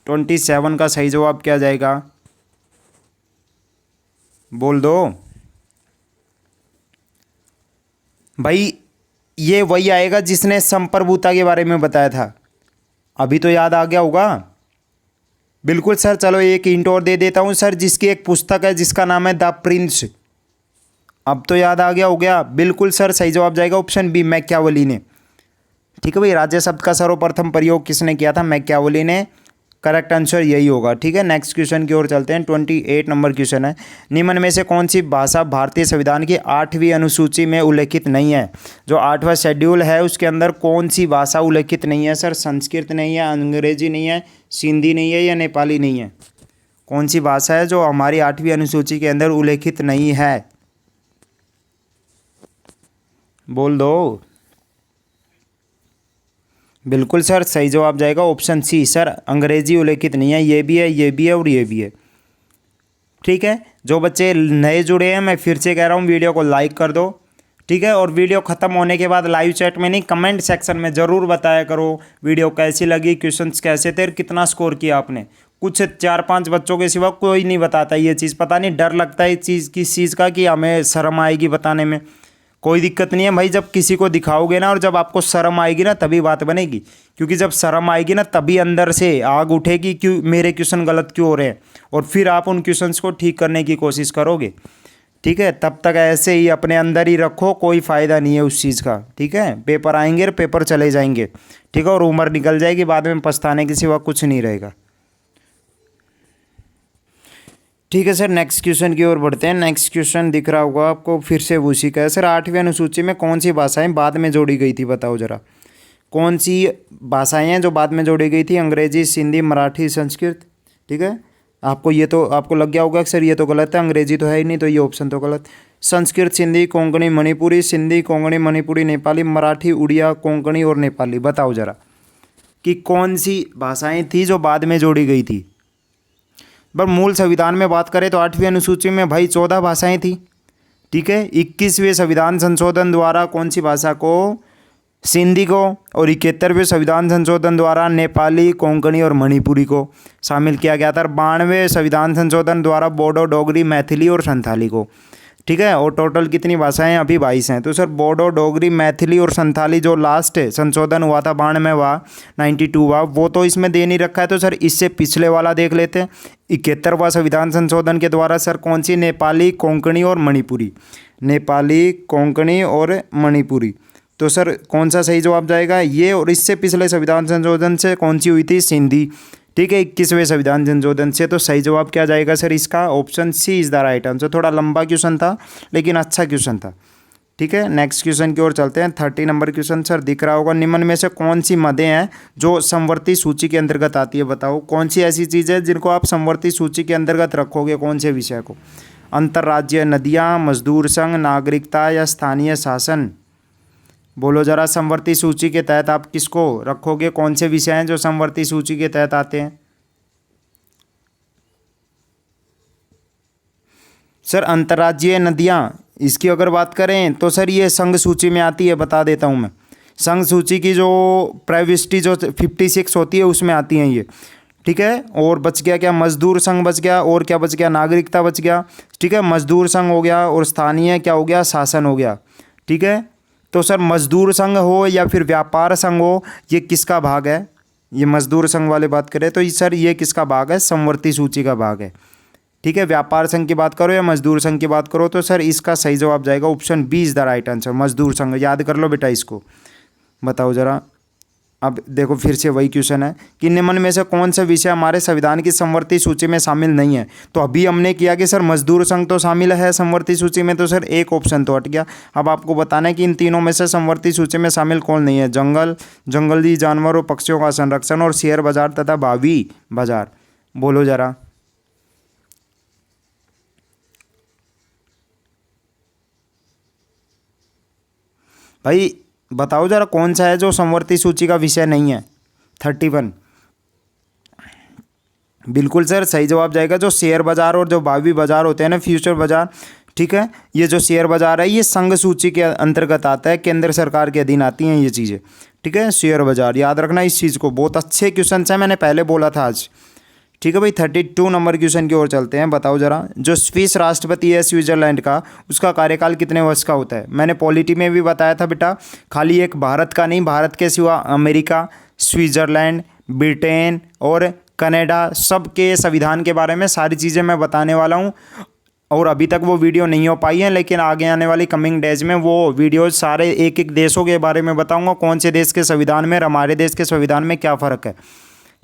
27 का सही जवाब क्या जाएगा? बोल दो भाई। ये वही आएगा जिसने संप्रभुता के बारे में बताया था। अभी तो याद आ गया होगा। बिल्कुल सर, चलो एक हिंट और दे देता हूँ सर, जिसकी एक पुस्तक है जिसका नाम है द प्रिंस। अब तो याद आ गया हो गया। बिल्कुल सर, सही जवाब जाएगा ऑप्शन बी, मैकियावेली ने। ठीक है भाई, राज्य शब्द का सर्वप्रथम प्रयोग किसने किया था? मैकियावेली ने। करेक्ट आंसर यही होगा। ठीक है, नेक्स्ट क्वेश्चन की ओर चलते हैं। 28 नंबर क्वेश्चन है, निम्न में से कौन सी भाषा भारतीय संविधान की 8वीं अनुसूची में उल्लेखित नहीं है? जो 8वां शेड्यूल है उसके अंदर कौन सी भाषा उल्लेखित नहीं है? सर संस्कृत नहीं है, अंग्रेजी नहीं है, सिंधी नहीं है या नेपाली नहीं है? कौन सी भाषा है जो हमारी 8वीं अनुसूची के अंदर उल्लेखित नहीं है? बोल दो। बिल्कुल सर, सही जवाब जाएगा ऑप्शन सी सर, अंग्रेजी उल्लेखित नहीं है। ये भी है, ये भी है और ये भी है। ठीक है, जो बच्चे नए जुड़े हैं मैं फिर से कह रहा हूँ, वीडियो को लाइक कर दो। ठीक है, और वीडियो ख़त्म होने के बाद लाइव चैट में नहीं, कमेंट सेक्शन में ज़रूर बताया करो वीडियो कैसी लगी, क्वेश्चंस कैसे थे, कितना स्कोर किया आपने। कुछ 4-5 बच्चों के सिवा कोई नहीं बताता ये चीज़। पता नहीं डर लगता है इस चीज़, किस चीज़ का, कि हमें शर्म आएगी बताने में। कोई दिक्कत नहीं है भाई, जब किसी को दिखाओगे ना और जब आपको शर्म आएगी ना तभी बात बनेगी। क्योंकि जब शर्म आएगी ना तभी अंदर से आग उठेगी, क्यों मेरे क्वेश्चन गलत क्यों हो रहे हैं, और फिर आप उन क्वेश्चंस को ठीक करने की कोशिश करोगे। ठीक है, तब तक ऐसे ही अपने अंदर ही रखो, कोई फ़ायदा नहीं है उस चीज़ का। ठीक है, पेपर आएंगे और पेपर चले जाएंगे। ठीक है, और उम्र निकल जाएगी, बाद में पछताने के सिवा कुछ नहीं रहेगा। ठीक है सर, नेक्स्ट क्वेश्चन की ओर बढ़ते हैं। नेक्स्ट क्वेश्चन दिख रहा होगा आपको, फिर से उसी का है। सर 8वीं अनुसूची में कौन सी भाषाएं बाद में जोड़ी गई थी? बताओ जरा, कौन सी भाषाएं हैं जो बाद में जोड़ी गई थी? अंग्रेजी, सिंधी, मराठी, संस्कृत। ठीक है, आपको ये तो आपको लग गया होगा कि सर ये तो गलत है, अंग्रेजी तो है ही नहीं, तो ये ऑप्शन तो गलत। संस्कृत, सिंधी, कोंकणी, मणिपुरी, सिंधी, कोंकणी, मणिपुरी, नेपाली, मराठी, उड़िया, कोंकणी और नेपाली। बताओ जरा कि कौन सी भाषाएं थी जो बाद में जोड़ी गई थी? पर मूल संविधान में बात करें तो 8वीं अनुसूची में भाई 14 भाषाएं थी। ठीक है, 21वें संविधान संशोधन द्वारा कौन सी भाषा को, सिंधी को, और 71वें संविधान संशोधन द्वारा नेपाली, कोंकणी और मणिपुरी को शामिल किया गया था। 92वें संविधान संशोधन द्वारा बोडो, डोगरी, मैथिली और संथाली को। ठीक है, और टोटल कितनी भाषाएं हैं? अभी 22 हैं। तो सर बोडो, डोगरी, मैथिली और संथाली जो लास्ट संशोधन हुआ था 92वां 92वां, वो तो इसमें दे नहीं रखा है। तो सर इससे पिछले वाला देख लेते हैं। 71वां संविधान संशोधन के द्वारा सर कौन सी, नेपाली, कोंकणी और मणिपुरी। नेपाली, कोंकणी और मणिपुरी। तो सर कौन सा सही जवाब जाएगा? ये। और इससे पिछले संविधान संशोधन से कौन सी हुई थी? सिंधी। ठीक है, 21वें संविधान संशोधन से। तो सही जवाब क्या जाएगा सर इसका? Option C is the right answer. थोड़ा लंबा क्वेश्चन था लेकिन अच्छा क्वेश्चन था। ठीक है, नेक्स्ट क्वेश्चन की ओर चलते हैं। 30 नंबर क्वेश्चन सर दिख रहा होगा, निम्न में से कौन सी मदें हैं जो समवर्ती सूची के अंतर्गत आती है? बताओ कौन सी ऐसी चीज़ है जिनको आप समवर्ती सूची के अंतर्गत रखोगे? कौन से विषय को? अंतर्राज्यीय नदियाँ, मजदूर संघ, नागरिकता या स्थानीय शासन। बोलो जरा, समवर्ती सूची के तहत आप किसको रखोगे? कौन से विषय हैं जो समवर्ती सूची के तहत आते हैं? सर अंतर्राज्यीय नदियाँ, इसकी अगर बात करें तो सर ये संघ सूची में आती है, बता देता हूँ मैं। संघ सूची की जो प्राइवेसिटी जो 56 होती है उसमें आती हैं ये। ठीक है, और बच गया क्या? मजदूर संघ बच गया, और क्या बच गया? नागरिकता बच गया। ठीक है, मजदूर संघ हो गया, और स्थानीय क्या हो गया? शासन हो गया। ठीक है, तो सर मजदूर संघ हो या फिर व्यापार संघ हो, ये किसका भाग है? ये मजदूर संघ वाले बात करें तो सर ये किसका भाग है? समवर्ती सूची का भाग है। ठीक है, व्यापार संघ की बात करो या मजदूर संघ की बात करो, तो सर इसका सही जवाब जाएगा option B is the right answer, मजदूर संघ। याद कर लो बेटा इसको। बताओ जरा, अब देखो फिर से वही क्वेश्चन है कि निम्न में से कौन सा विषय हमारे संविधान की समवर्ती सूची में शामिल नहीं है? तो अभी हमने किया कि सर मजदूर संघ तो शामिल है समवर्ती सूची में, तो सर एक ऑप्शन तो हट गया। अब आपको बताना है कि इन तीनों में से समवर्ती सूची में शामिल कौन नहीं है? जंगल, जंगली जानवरों, पक्षियों का संरक्षण और शेयर बाजार तथा भावी बाजार। बोलो जरा भाई, बताओ जरा कौन सा है जो समवर्ती सूची का विषय नहीं है। 31। बिल्कुल सर सही जवाब जाएगा जो शेयर बाजार और जो भावी बाजार होते हैं ना, फ्यूचर बाजार, ठीक है, ये जो शेयर बाजार है ये संघ सूची के अंतर्गत आता है, केंद्र सरकार के अधीन आती हैं ये चीज़ें, ठीक है। शेयर बाजार याद रखना इस चीज़ को, बहुत अच्छे क्वेश्चन हैं, मैंने पहले बोला था आज, ठीक है भाई। 32 नंबर क्वेश्चन की ओर चलते हैं। बताओ जरा जो स्विस राष्ट्रपति है स्विट्जरलैंड का, उसका कार्यकाल कितने वर्ष का होता है। मैंने पॉलिटी में भी बताया था बेटा, खाली एक भारत का नहीं, भारत के सिवा अमेरिका, स्विट्जरलैंड, ब्रिटेन और कनाडा, सबके संविधान के बारे में सारी चीज़ें मैं बताने वाला हूँ। और अभी तक वो वीडियो नहीं हो पाई है, लेकिन आगे आने वाली कमिंग डेज में वो वीडियो सारे एक एक देशों के बारे में बताऊंगा, कौन से देश के संविधान में और हमारे देश के संविधान में क्या फ़र्क है,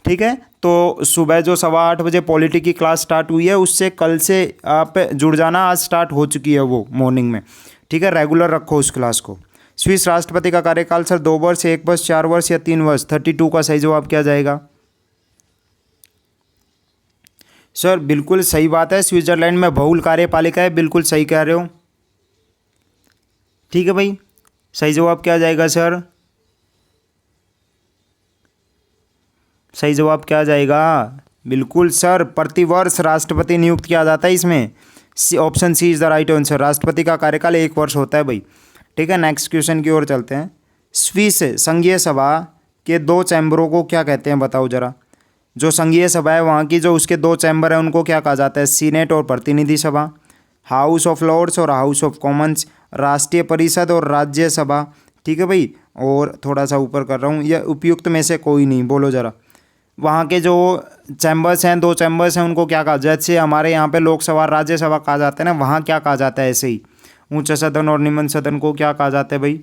ठीक है। तो सुबह जो 8:15 बजे पॉलिटी की क्लास स्टार्ट हुई है, उससे कल से आप जुड़ जाना, आज स्टार्ट हो चुकी है वो मॉर्निंग में, ठीक है। रेगुलर रखो उस क्लास को। स्विस राष्ट्रपति का कार्यकाल सर 2 वर्ष, 1 वर्ष, 4 वर्ष या 3 वर्ष। 32 का सही जवाब क्या जाएगा सर। बिल्कुल सही बात है, स्विट्जरलैंड में बहुल कार्यपालिका है, बिल्कुल सही कह रहे हो, ठीक है भाई। सही जवाब क्या जाएगा सर, सही जवाब क्या जाएगा। बिल्कुल सर, प्रतिवर्ष राष्ट्रपति नियुक्त किया जाता है इसमें, option C is the right answer. राष्ट्रपति का कार्यकाल 1 वर्ष होता है भाई, ठीक है। नेक्स्ट क्वेश्चन की ओर चलते हैं। स्विस संघीय सभा के 2 चैम्बरों को क्या कहते हैं, बताओ जरा। जो संघीय सभा है वहाँ की, जो उसके 2 चैम्बर हैं उनको क्या कहा जाता है, सीनेट और प्रतिनिधि सभा, हाउस ऑफ लॉर्ड्स और हाउस ऑफ कॉमन्स, राष्ट्रीय परिषद और राज्यसभा, ठीक है भाई। और थोड़ा सा ऊपर कर रहा हूँ, यह उपयुक्त में से कोई नहीं, बोलो ज़रा। वहाँ के जो चैम्बर्स हैं, 2 चैम्बर्स हैं, उनको क्या कहा, जैसे हमारे यहाँ पे लोकसभा राज्यसभा कहा जाता है ना, वहाँ क्या कहा जाता है ऐसे ही, ऊंचा सदन और निम्न सदन को क्या कहा जाता है भाई।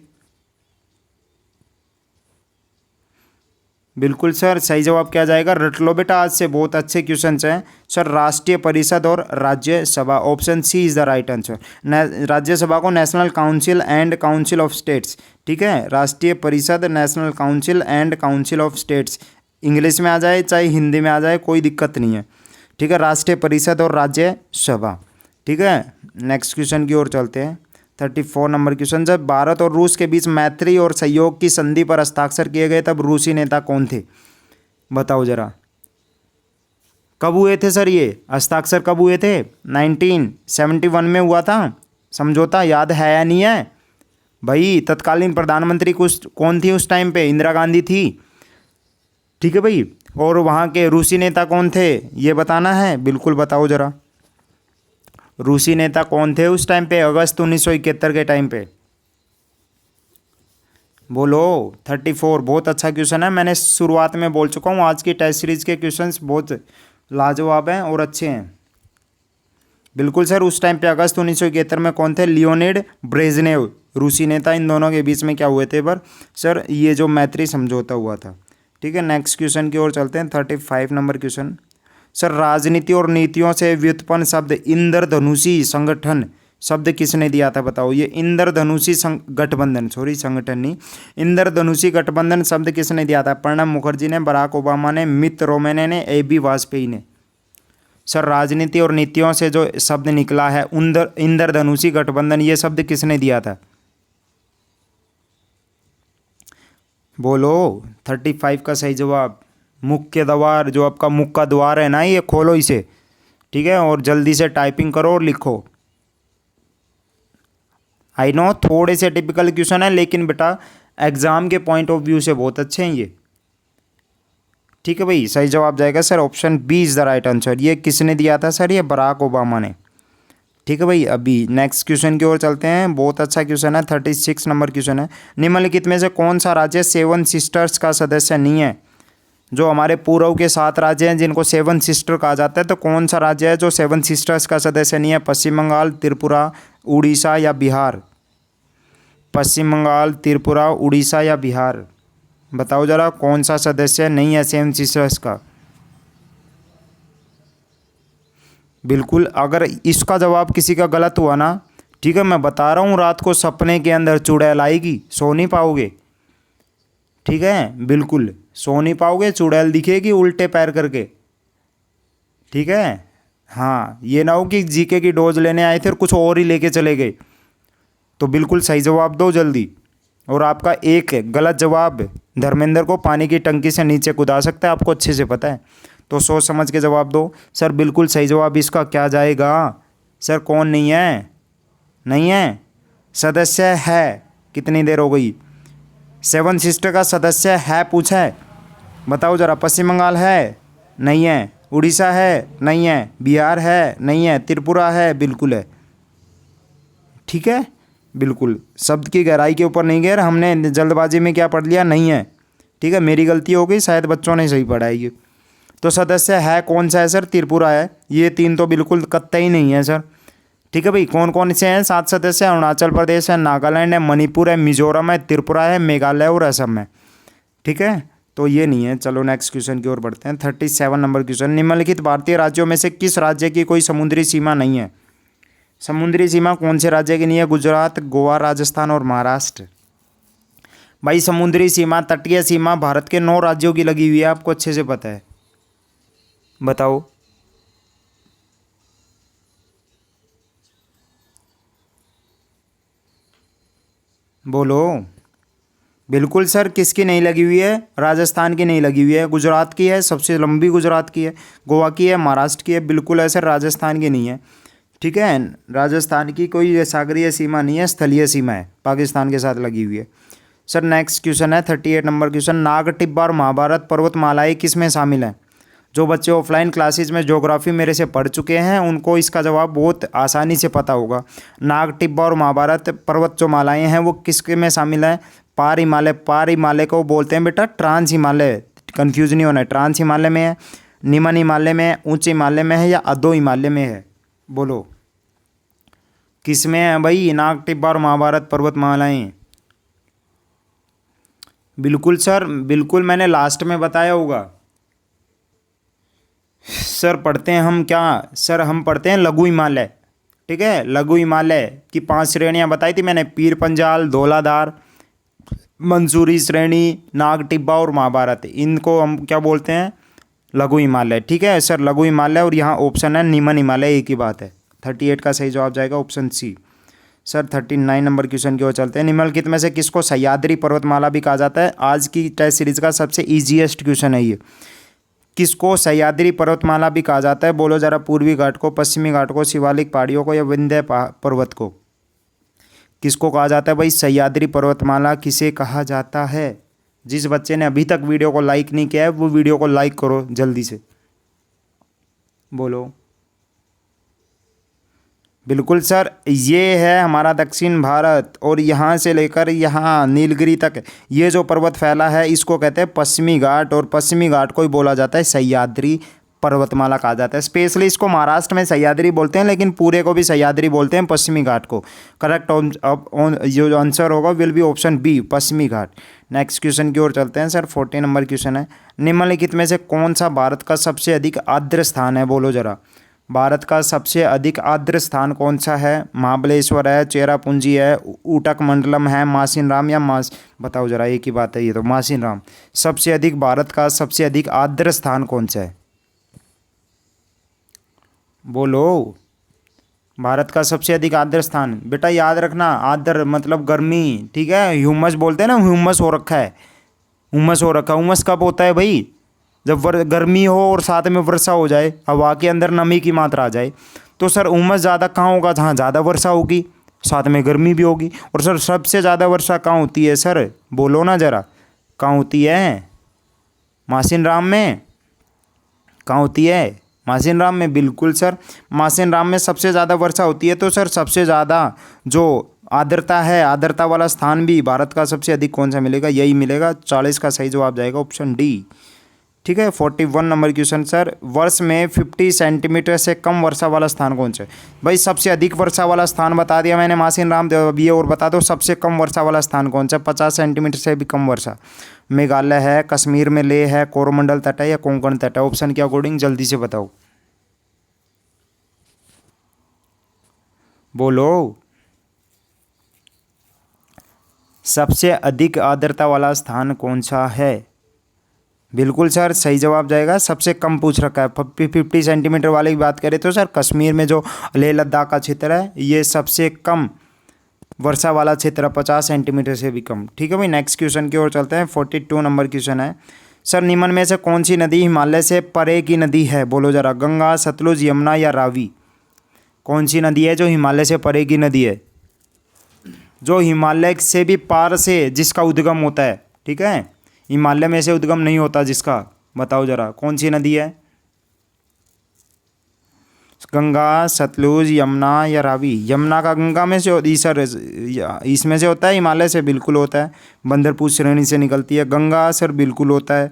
बिल्कुल सर, सही जवाब क्या जाएगा, रट लो बेटा, आज से बहुत अच्छे क्वेश्चन हैं सर। राष्ट्रीय परिषद और Rajya Sabha, option C is the right answer. Rajya Sabha को national council and council of states, ठीक है। राष्ट्रीय परिषद, national council and council of states, English में आ जाए चाहे हिंदी में आ जाए कोई दिक्कत नहीं है, ठीक है। राष्ट्रीय परिषद और राज्यसभा, ठीक है। नेक्स्ट क्वेश्चन की ओर चलते हैं। 34 नंबर क्वेश्चन, जब भारत और रूस के बीच मैत्री और सहयोग की संधि पर हस्ताक्षर किए गए तब रूसी नेता कौन थे, बताओ जरा। कब हुए थे सर ये हस्ताक्षर, कब हुए थे। 1971 में हुआ था समझौता, याद है या नहीं है भाई। तत्कालीन प्रधानमंत्री कौन थी उस टाइम पे, इंदिरा गांधी थी, ठीक है भाई। और वहाँ के रूसी नेता कौन थे ये बताना है, बिल्कुल बताओ जरा। रूसी नेता कौन थे उस टाइम पे, अगस्त 1971 के टाइम पे, बोलो। 34 बहुत अच्छा क्वेश्चन है, मैंने शुरुआत में बोल चुका हूँ, आज की टेस्ट सीरीज के क्वेश्चंस बहुत लाजवाब हैं और अच्छे हैं। बिल्कुल सर, उस टाइम पे अगस्त 1971 में कौन थे, लियोनिड ब्रेजनेव, रूसी नेता। इन दोनों के बीच में क्या हुए थे पर सर, ये जो मैत्री समझौता हुआ था, ठीक है। नेक्स्ट क्वेश्चन की ओर चलते हैं। 35 नंबर क्वेश्चन, सर राजनीति और नीतियों से व्युत्पन्न शब्द इंद्रधनुषी संगठन शब्द किसने दिया था, बताओ। ये इंद्रधनुषी गठबंधन, सॉरी संगठन नहीं, इंद्रधनुषी गठबंधन शब्द किसने दिया था। प्रणब मुखर्जी ने, बराक ओबामा ने, मित रोमने ने, AB वाजपेयी ने। सर राजनीति और नीतियों से जो शब्द निकला है इंद्रधनुषी गठबंधन, ये शब्द किसने दिया था, बोलो। 35 का सही जवाब, मुख्य द्वार, जो आपका मुख का द्वार है ना, ये खोलो इसे, ठीक है। और जल्दी से टाइपिंग करो और लिखो। आई नो थोड़े से टिपिकल क्वेश्चन है, लेकिन बेटा एग्जाम के पॉइंट ऑफ व्यू से बहुत अच्छे हैं ये, ठीक है भाई। सही जवाब जाएगा sir option B is the right answer. ये किसने दिया था सर, ये बराक ओबामा ने, ठीक है भाई। अभी नेक्स्ट क्वेश्चन की ओर चलते हैं, बहुत अच्छा क्वेश्चन है। 36 नंबर क्वेश्चन है, निम्नलिखित में से कौन सा राज्य 7 सिस्टर्स का सदस्य नहीं है। जो हमारे पूर्व के 7 राज्य हैं जिनको 7 सिस्टर कहा जाता है, तो कौन सा राज्य है जो 7 सिस्टर्स का सदस्य नहीं है। पश्चिम बंगाल, त्रिपुरा, उड़ीसा या बिहार। पश्चिम बंगाल, त्रिपुरा, उड़ीसा या बिहार, बताओ जरा कौन सा सदस्य नहीं है 7 सिस्टर्स का। बिल्कुल, अगर इसका जवाब किसी का गलत हुआ ना, ठीक है, मैं बता रहा हूँ, रात को सपने के अंदर चुड़ैल आएगी, सो नहीं पाओगे, ठीक है। बिल्कुल सो नहीं पाओगे, चुड़ैल दिखेगी उल्टे पैर करके, ठीक है। हाँ, ये ना हो कि जीके की डोज लेने आए थे और कुछ और ही लेके चले गए। तो बिल्कुल सही जवाब दो जल्दी, और आपका एक गलत जवाब धर्मेंद्र को पानी की टंकी से नीचे कूदा सकता है, आपको अच्छे से पता है। तो सोच समझ के जवाब दो। सर बिल्कुल सही जवाब इसका क्या जाएगा? सर कौन नहीं है? नहीं है सदस्य है। कितनी देर हो गई? सेवन सिस्टर का सदस्य है पूछा है, बताओ ज़रा। पश्चिम बंगाल है? नहीं है। उड़ीसा है? नहीं है। बिहार है? नहीं है। त्रिपुरा है? बिल्कुल है। ठीक है, बिल्कुल शब्द की गहराई के ऊपर नहीं गए, हमने जल्दबाजी में क्या पढ़ लिया, नहीं है। ठीक है, मेरी गलती हो गई, शायद बच्चों ने सही पढ़ा है ये। तो सदस्य है कौन सा है सर? त्रिपुरा है। ये तीन तो बिल्कुल कतई नहीं है सर। ठीक है भाई, कौन कौन से हैं 7 सदस्य? अरुणाचल प्रदेश है, नागालैंड है, मणिपुर है, मिजोरम है, त्रिपुरा है, मेघालय और असम है। ठीक है, तो ये नहीं है। चलो नेक्स्ट क्वेश्चन की ओर बढ़ते हैं। 37 नंबर क्वेश्चन, निम्नलिखित भारतीय राज्यों में से किस राज्य की कोई समुद्री सीमा नहीं है? समुद्री सीमा कौन से राज्य की नहीं है? गुजरात, गोवा, राजस्थान और महाराष्ट्र। भाई समुद्री सीमा, तटीय सीमा भारत के 9 राज्यों की लगी हुई है, आपको अच्छे से पता है। बताओ। बोलो। बिल्कुल सर, किसकी नहीं लगी हुई है? राजस्थान की नहीं लगी हुई है, गुजरात की है, सबसे लंबी गुजरात की है, गोवा की है, महाराष्ट्र की है। बिल्कुल है सर, राजस्थान की नहीं है। ठीक है, राजस्थान की कोई सागरीय सीमा नहीं है, स्थलीय सीमा है, पाकिस्तान के साथ लगी हुई है। सर नेक्स्ट क्वेश्चन है 38 नंबर क्वेश्चन, नाग टिब्बा और महाभारत पर्वतमालाएं किस में शामिल हैं? जो बच्चे ऑफलाइन क्लासेज में ज्योग्राफी मेरे से पढ़ चुके हैं उनको इसका जवाब बहुत आसानी से पता होगा। नाग टिब्बा और महाभारत पर्वत जो मालाएँ हैं वो किसके में शामिल हैं? पार हिमालय। पार हिमालय को बोलते हैं बेटा ट्रांस हिमालय, कन्फ्यूज नहीं होना है। ट्रांस हिमालय में है, निम्न हिमालय में है, उच्च हिमालय में है या अधो हिमालय में है? बोलो किस में है भाई नाग टिब्बा और महाभारत पर्वतमालाएं? बिल्कुल सर, बिल्कुल मैंने लास्ट में बताया होगा। सर पढ़ते हैं हम क्या? सर हम पढ़ते हैं लघु हिमालय। ठीक है, लघु हिमालय की 5 श्रेणियां बताई थी मैंने, पीर पंजाल, धौलाधार, मंसूरी श्रेणी, नाग टिब्बा और महाभारत। इनको हम क्या बोलते हैं? लघु हिमालय। ठीक है सर, लघु हिमालय। और यहाँ ऑप्शन है निम्न हिमालय, एक ही बात है। 38 का सही जवाब जाएगा option C. Sir 39 number question की ओर चलते हैं। निम्नलिखित में से किसको सह्याद्री पर्वतमाला भी कहा जाता है? आज की टेस्ट सीरीज का सबसे ईजीएस्ट क्वेश्चन है ये। किसको सह्याद्री पर्वतमाला भी कहा जाता है? बोलो जरा। पूर्वी घाट को, पश्चिमी घाट को, शिवालिक पहाड़ियों को या विंध्य पर्वत को? किसको कहा जाता है भाई सह्याद्री पर्वतमाला? किसे कहा जाता है? जिस बच्चे ने अभी तक वीडियो को लाइक नहीं किया है वो वीडियो को लाइक करो जल्दी से। बोलो। बिल्कुल सर, ये है हमारा दक्षिण भारत और यहाँ से लेकर यहाँ नीलगिरी तक ये जो पर्वत फैला है इसको कहते हैं पश्चिमी घाट, और पश्चिमी घाट को ही बोला जाता है सह्याद्री पर्वतमाला कहा जाता है। स्पेशली इसको महाराष्ट्र में सह्याद्री बोलते हैं, लेकिन पूरे को भी सह्याद्री बोलते हैं, पश्चिमी घाट को। करेक्ट जो आंसर होगा विल बी ऑप्शन बी, पश्चिमी घाट। नेक्स्ट क्वेश्चन की ओर चलते हैं सर। 40 नंबर क्वेश्चन है, निम्नलिखित में से कौन सा भारत का सबसे अधिक आर्द्र स्थान है? बोलो जरा। भारत का सबसे अधिक आर्द्र स्थान कौन सा है? महाबलेश्वर है, चेरापूंजी है, ऊटक मंडलम है, मासिन राम या बताओ जरा, एक ही बात है ये तो, मासिन राम। सबसे अधिक भारत का सबसे अधिक आर्द्र स्थान कौन सा है? बोलो। भारत का सबसे अधिक आर्द्र स्थान, बेटा याद रखना, आर्द्र मतलब गर्मी। ठीक है, ह्यूमस बोलते हैं ना, ह्यूमस हो रखा है, हुमस हो रखा है। हुमस कब होता है भाई? जब गर्मी हो और साथ में वर्षा हो जाए, हवा के अंदर नमी की मात्रा आ जाए। तो सर उमस ज़्यादा कहाँ होगा? जहाँ ज़्यादा वर्षा होगी, साथ में गर्मी भी होगी। और सर सबसे ज़्यादा वर्षा कहाँ होती है सर? बोलो ना ज़रा, कहाँ होती है? मासिन राम में। कहाँ होती है? मासिन राम में। बिल्कुल सर, मासिन राम में सबसे ज़्यादा वर्षा होती है। तो सर सबसे ज़्यादा जो आर्द्रता है, आर्द्रता वाला स्थान भी भारत का सबसे अधिक कौन सा मिलेगा? यही मिलेगा। 40 का सही जवाब जाएगा ऑप्शन डी। ठीक है, 41 नंबर क्वेश्चन सर, वर्ष में 50 सेंटीमीटर से कम वर्षा वाला स्थान कौन सा है? भाई सबसे अधिक वर्षा वाला स्थान बता दिया मैंने मासिन राम। अब ये और बता दो सबसे कम वर्षा वाला स्थान कौन सा? 50 सेंटीमीटर से भी कम वर्षा। मेघालय है, कश्मीर में लेह है, कोरोमंडल तट है या कोंकण तट है? ऑप्शन के अकॉर्डिंग जल्दी से बताओ। बोलो। सबसे अधिक आर्द्रता वाला स्थान कौन सा है? बिल्कुल सर, सही जवाब जाएगा सबसे कम पूछ रखा है। 50 सेंटीमीटर वाले की बात करें तो सर कश्मीर में जो लेह लद्दाख का क्षेत्र है ये सबसे कम वर्षा वाला क्षेत्र 50 सेंटीमीटर से भी कम। ठीक है भाई, नेक्स्ट क्वेश्चन की ओर चलते हैं। 42 नंबर क्वेश्चन है। सर निम्न में से कौन सी नदी हिमालय से परे की नदी है? बोलो जरा, गंगा, सतलुज, यमुना या रावी? कौन सी नदी है जो हिमालय से परे की नदी है, जो हिमालय से भी पार से जिसका उद्गम होता है? ठीक है, हिमालय में से उद्गम नहीं होता जिसका, बताओ जरा कौन सी नदी है? गंगा, सतलुज, यमुना या रावी? यमुना का गंगा में से सर इसमें से होता है, हिमालय से बिल्कुल होता है, बंदरपुर श्रेणी से निकलती है। गंगा सर बिल्कुल होता है।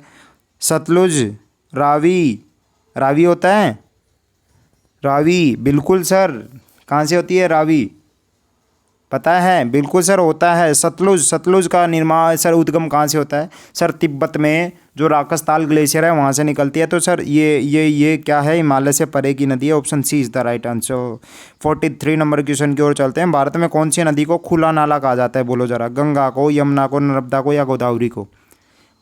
सतलुज, रावी, रावी होता है, रावी बिल्कुल सर। कहाँ से होती है रावी, पता है? बिल्कुल सर होता है सतलुज। सतलुज का निर्माण सर उद्गम कहाँ से होता है? सर तिब्बत में जो राकसताल ग्लेशियर है वहाँ से निकलती है। तो सर ये क्या है? हिमालय से परे की नदी है। Option C is the right answer. 43 number question की ओर चलते हैं। भारत में कौन सी नदी को खुला नाला कहा जाता है? बोलो जरा, गंगा को, यमुना को, नर्मदा को या गोदावरी को?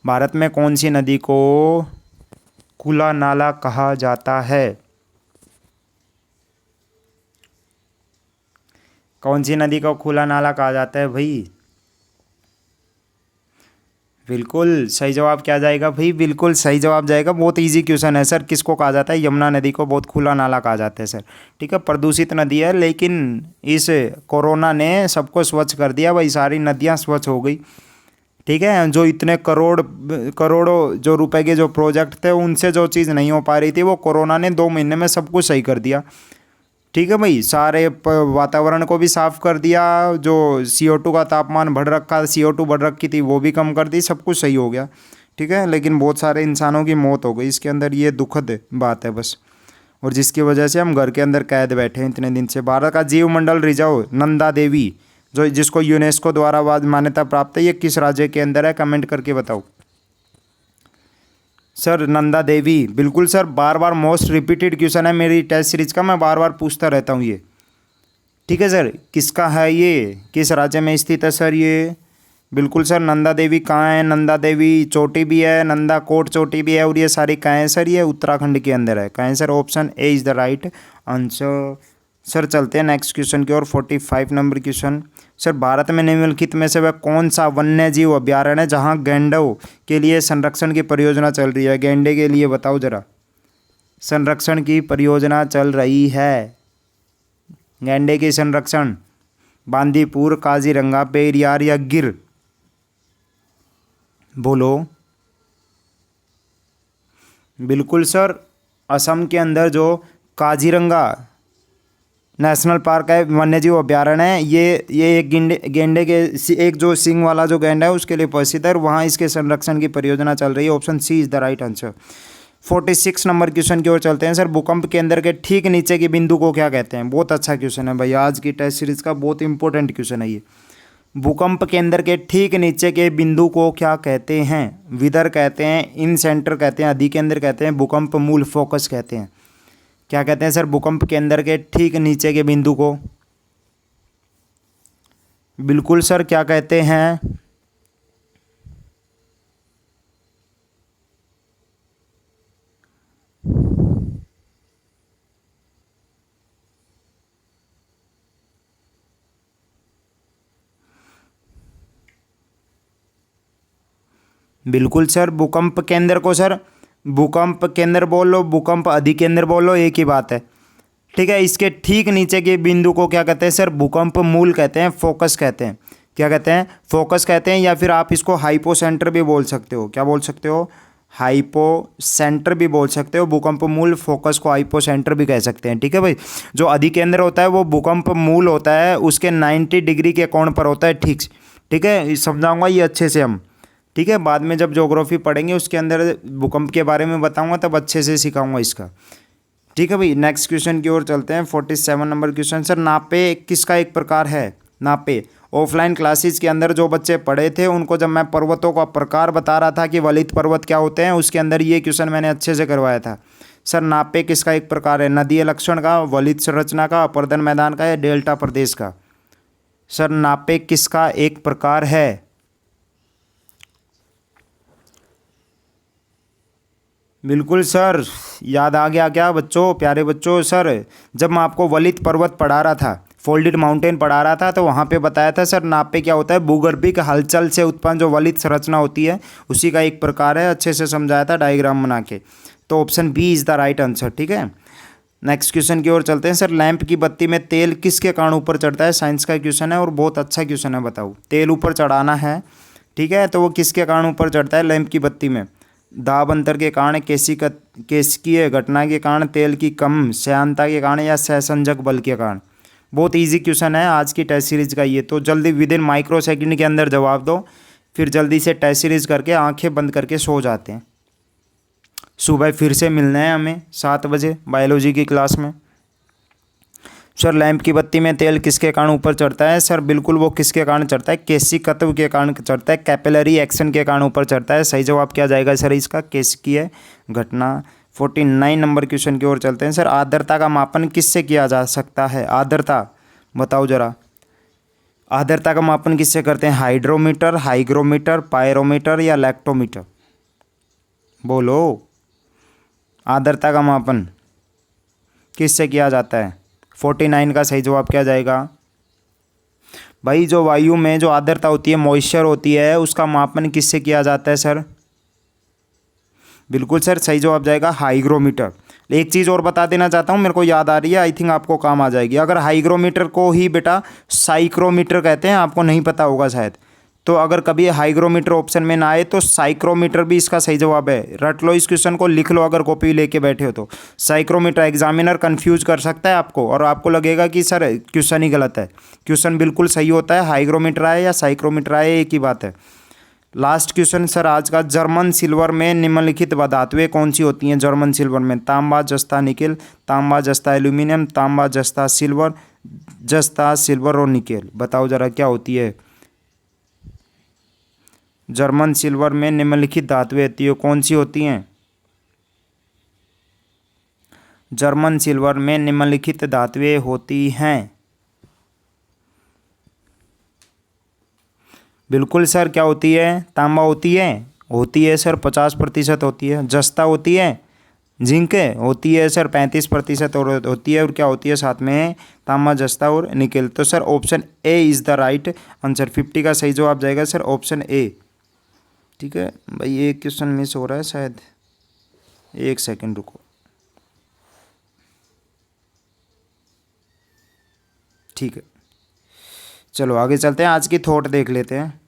भारत में कौन सी नदी को खुला नाला कहा जाता है? कौन सी नदी को खुला नाला कहा जाता है भाई? बिल्कुल सही जवाब क्या जाएगा भाई? बिल्कुल सही जवाब जाएगा। बहुत इजी क्वेश्चन है सर। किसको कहा जाता है? यमुना नदी को बहुत खुला नाला कहा जाता है सर। ठीक है, प्रदूषित नदी है, लेकिन इस कोरोना ने सबको स्वच्छ कर दिया भाई, सारी नदियां स्वच्छ हो गई। ठीक है, जो इतने करोड़ों जो रुपए के जो प्रोजेक्ट थे उनसे जो चीज़ नहीं हो पा रही थी, वो कोरोना ने 2 महीने में सब कुछ सही कर दिया। ठीक है भाई, सारे वातावरण को भी साफ कर दिया। जो CO2 का तापमान बढ़ रखा, CO2 बढ़ रखी थी, वो भी कम कर दी, सब कुछ सही हो गया। ठीक है, लेकिन बहुत सारे इंसानों की मौत हो गई इसके अंदर, ये दुखद बात है बस, और जिसकी वजह से हम घर के अंदर कैद बैठे हैं इतने दिन से। भारत का जीव मंडल रिजर्व नंदा देवी, जो जिसको यूनेस्को द्वारा मान्यता प्राप्त है, ये किस राज्य के अंदर है? कमेंट करके बताओ। सर नंदा देवी, बिल्कुल सर। बार बार मोस्ट रिपीटेड क्वेश्चन है मेरी टेस्ट सीरीज का, मैं बार बार पूछता रहता हूँ ये। ठीक है सर, किसका है ये, किस राज्य में स्थित है सर ये? बिल्कुल सर, नंदा देवी कहाँ है? नंदा देवी चोटी भी है, नंदा कोट चोटी भी है, और ये सारी कहाँ है सर? ये उत्तराखंड के अंदर है। कहाँ है sir? Option A is the right answer. Sir चलते हैं नेक्स्ट क्वेश्चन की ओर। 45 नंबर क्वेश्चन। सर भारत में निम्नलिखित में से वह कौन सा वन्य जीव अभ्यारण्य है जहां गैंडों के लिए संरक्षण की परियोजना चल रही है? गैंडे के लिए बताओ जरा, संरक्षण की परियोजना चल रही है। गैंडे की संरक्षण, बांदीपुर, काजीरंगा, पेरियार या गिर? बोलो। बिल्कुल सर, असम के अंदर जो काजीरंगा नेशनल पार्क है, वन्यजीव अभ्यारण्य है, ये एक गेंडे के एक जो सिंग वाला जो गैंडा है उसके लिए प्रसिद्ध है, वहाँ इसके संरक्षण की परियोजना चल रही है। Option C is the right answer. 46 number question की ओर चलते हैं। सर भूकंप केंद्र के ठीक नीचे के बिंदु को क्या कहते हैं? बहुत अच्छा क्वेश्चन है भाई, आज की टेस्ट सीरीज का बहुत इंपॉर्टेंट क्वेश्चन है ये। भूकंप केंद्र के ठीक नीचे के बिंदु को क्या कहते हैं? विदर कहते हैं, इन सेंटर कहते हैं, अधिकेंद्र कहते हैं, भूकंप मूल फोकस कहते हैं। क्या कहते हैं सर भूकंप केंद्र के ठीक नीचे के बिंदु को? बिल्कुल सर, क्या कहते हैं? बिल्कुल सर, भूकंप केंद्र को सर भूकंप केंद्र बोल लो, भूकंप अधिकेंद्र बोल लो, एक ही बात है। ठीक है, इसके ठीक नीचे के बिंदु को क्या कहते हैं सर? भूकंप मूल कहते हैं, फोकस कहते हैं। क्या कहते हैं? फोकस कहते हैं, या फिर आप इसको हाइपो सेंटर भी बोल सकते हो। क्या बोल सकते हो? हाइपो सेंटर भी बोल सकते हो। भूकंप मूल फोकस को हाइपो सेंटर भी कह सकते हैं। ठीक है भाई, जो अधिकेंद्र होता है वो भूकंप मूल होता है, उसके 90 डिग्री के कोण पर होता है। ठीक है, समझाऊंगा ये अच्छे से हम। ठीक है, बाद में जब ज्योग्राफी पढ़ेंगे उसके अंदर भूकंप के बारे में बताऊंगा, तब अच्छे से सिखाऊंगा इसका। ठीक है भाई, नेक्स्ट क्वेश्चन की ओर चलते हैं। 47 नंबर क्वेश्चन। सर नापे किसका एक प्रकार है? नापे ऑफलाइन क्लासेस के अंदर जो बच्चे पढ़े थे उनको जब मैं पर्वतों का प्रकार बता रहा था कि वलित पर्वत क्या होते हैं, उसके अंदर ये क्वेश्चन मैंने अच्छे से करवाया था। सर नापे किसका एक प्रकार है? नदीय लक्षण का, वलित संरचना का, अपर्दन मैदान का या डेल्टा प्रदेश का? सर नापे किसका एक प्रकार है? बिल्कुल सर, याद आ गया क्या बच्चों, प्यारे बच्चों? सर जब मैं आपको वलित पर्वत पढ़ा रहा था फोल्डेड माउंटेन पढ़ा रहा था, तो वहाँ पे बताया था सर नाप पे क्या होता है, भूगर्भिक हलचल से उत्पन्न जो वलित संरचना होती है उसी का एक प्रकार है। अच्छे से समझाया था डायग्राम बना के। तो option B is the right answer. ठीक है, नेक्स्ट क्वेश्चन की ओर चलते हैं। सर लैंप की बत्ती में तेल किसके कारण ऊपर चढ़ता है? साइंस का क्वेश्चन है और बहुत अच्छा क्वेश्चन है। बताओ, तेल ऊपर चढ़ाना है, ठीक है, तो वो किसके कारण ऊपर चढ़ता है लैंप की बत्ती में? दाब अंतर के कारण, केशिकीय घटना के कारण, तेल की कम श्यानता के कारण, या सहसंजक बल के कारण? बहुत इजी क्वेश्चन है आज की टेस्ट सीरीज का ये, तो जल्दी विद इन माइक्रो सेकंड के अंदर जवाब दो, फिर जल्दी से टेस्ट सीरीज करके आंखें बंद करके सो जाते हैं। सुबह फिर से मिलना है हमें 7 बजे बायोलॉजी की क्लास में। सर लैंप की बत्ती में तेल किसके कारण ऊपर चढ़ता है? सर बिल्कुल वो किसके कारण चढ़ता है? केशिकत्व के कारण चढ़ता है, कैपिलरी एक्शन के कारण ऊपर चढ़ता है। सही जवाब क्या जाएगा सर इसका? केशिकीय घटना। 49 नंबर क्वेश्चन की ओर चलते हैं। सर आर्द्रता का मापन किससे किया जा सकता है? आर्द्रता बताओ जरा, आर्द्रता का मापन किससे करते हैं? हाइड्रोमीटर, हाइग्रोमीटर, पायरोमीटर या लैक्टोमीटर? बोलो, आर्द्रता का मापन किससे किया जाता है? 49 का सही जवाब क्या जाएगा भाई? जो वायु में जो आर्द्रता होती है, मॉइस्चर होती है, उसका मापन किससे किया जाता है सर? बिल्कुल सर, सही जवाब जाएगा हाइग्रोमीटर। एक चीज़ और बता देना चाहता हूँ, मेरे को याद आ रही है, आई थिंक आपको काम आ जाएगी। अगर हाइग्रोमीटर को ही बेटा साइक्रोमीटर कहते हैं, आपको नहीं पता होगा शायद, तो अगर कभी हाइग्रोमीटर ऑप्शन में ना आए तो साइक्रोमीटर भी इसका सही जवाब है। रट लो इस क्वेश्चन को, लिख लो अगर कॉपी लेके बैठे हो तो। साइक्रोमीटर एग्जामिनर कंफ्यूज कर सकता है आपको, और आपको लगेगा कि सर क्वेश्चन ही गलत है। क्वेश्चन बिल्कुल सही होता है, हाइग्रोमीटर आए या साइक्रोमीटर आए एक ही बात है। लास्ट क्वेश्चन सर आज का, जर्मन सिल्वर में निम्नलिखित धातुएं कौन सी होती हैं? जर्मन सिल्वर में तांबा, जस्ता, निकेल, तांबा, जस्ता, एल्यूमिनियम, तांबा, जस्ता, सिल्वर, जस्ता, सिल्वर और निकेल। बताओ जरा क्या होती है जर्मन सिल्वर में निम्नलिखित धातुएं होती है, कौन सी होती हैं? जर्मन सिल्वर में निम्नलिखित धातुएं होती हैं। बिल्कुल सर, क्या होती है? तांबा होती है सर 50% होती है। जस्ता होती है, जिंक होती है सर 35% और होती है, और क्या होती है साथ में? तांबा, जस्ता और निकेल। तो sir option A is the right answer. 50 का सही जवाब जाएगा सर ऑप्शन ए। ठीक है भाई, एक क्वेश्चन मिस हो रहा है शायद, एक सेकंड रुको। ठीक है, चलो आगे चलते हैं, आज की थॉट देख लेते हैं।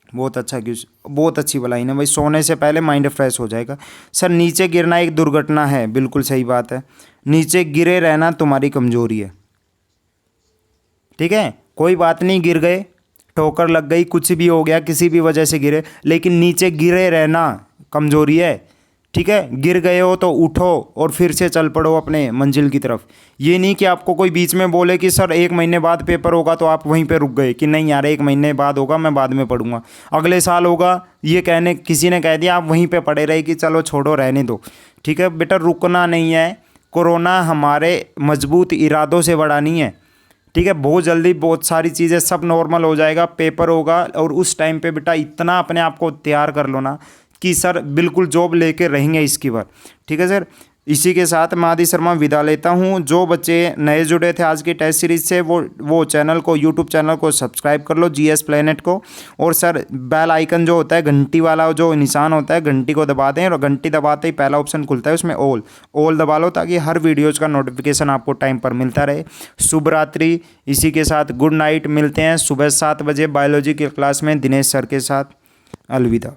बहुत अच्छा क्वेश्चन, बहुत अच्छी लाइन है भाई, सोने से पहले माइंड फ्रेश हो जाएगा। सर नीचे गिरना एक दुर्घटना है, बिल्कुल सही बात है। नीचे गिरे रहना तुम्हारी कमजोरी है। ठीक है, कोई बात नहीं, गिर गए, ठोकर लग गई, कुछ भी हो गया, किसी भी वजह से गिरे, लेकिन नीचे गिरे रहना कमजोरी है। ठीक है, गिर गए हो तो उठो और फिर से चल पड़ो अपने मंजिल की तरफ। ये नहीं कि आपको कोई बीच में बोले कि सर 1 महीने बाद पेपर होगा, तो आप वहीं पे रुक गए कि नहीं यार 1 महीने बाद होगा, मैं बाद में पढ़ूंगा, अगले साल होगा, ये कहने किसी ने कह दिया, आप वहीं पे पड़े रहे कि चलो छोड़ो रहने दो। ठीक है बेटा, रुकना नहीं है। कोरोना हमारे मजबूत इरादों से बड़ा नहीं है। ठीक है, बहुत जल्दी बहुत सारी चीज़ें सब नॉर्मल हो जाएगा, पेपर होगा, और उस टाइम पे बेटा इतना अपने आप को तैयार कर लो ना कि सर बिल्कुल जॉब लेके रहेंगे इसकी बार। ठीक है सर, इसी के साथ मैं आदि शर्मा विदा लेता हूं। जो बच्चे नए जुड़े थे आज की टेस्ट सीरीज से, वो चैनल को, यूट्यूब चैनल को सब्सक्राइब कर लो, जीएस प्लेनेट को। और सर बेल आइकन जो होता है, घंटी वाला जो निशान होता है, घंटी को दबा दें, और घंटी दबाते ही पहला ऑप्शन खुलता है, उसमें ऑल दबा लो, ताकि हर वीडियोज़ का नोटिफिकेशन आपको टाइम पर मिलता रहे। शुभ रात्रि, इसी के साथ गुड नाइट। मिलते हैं सुबह 7 बजे बायोलॉजी की क्लास में दिनेश सर के साथ। अलविदा।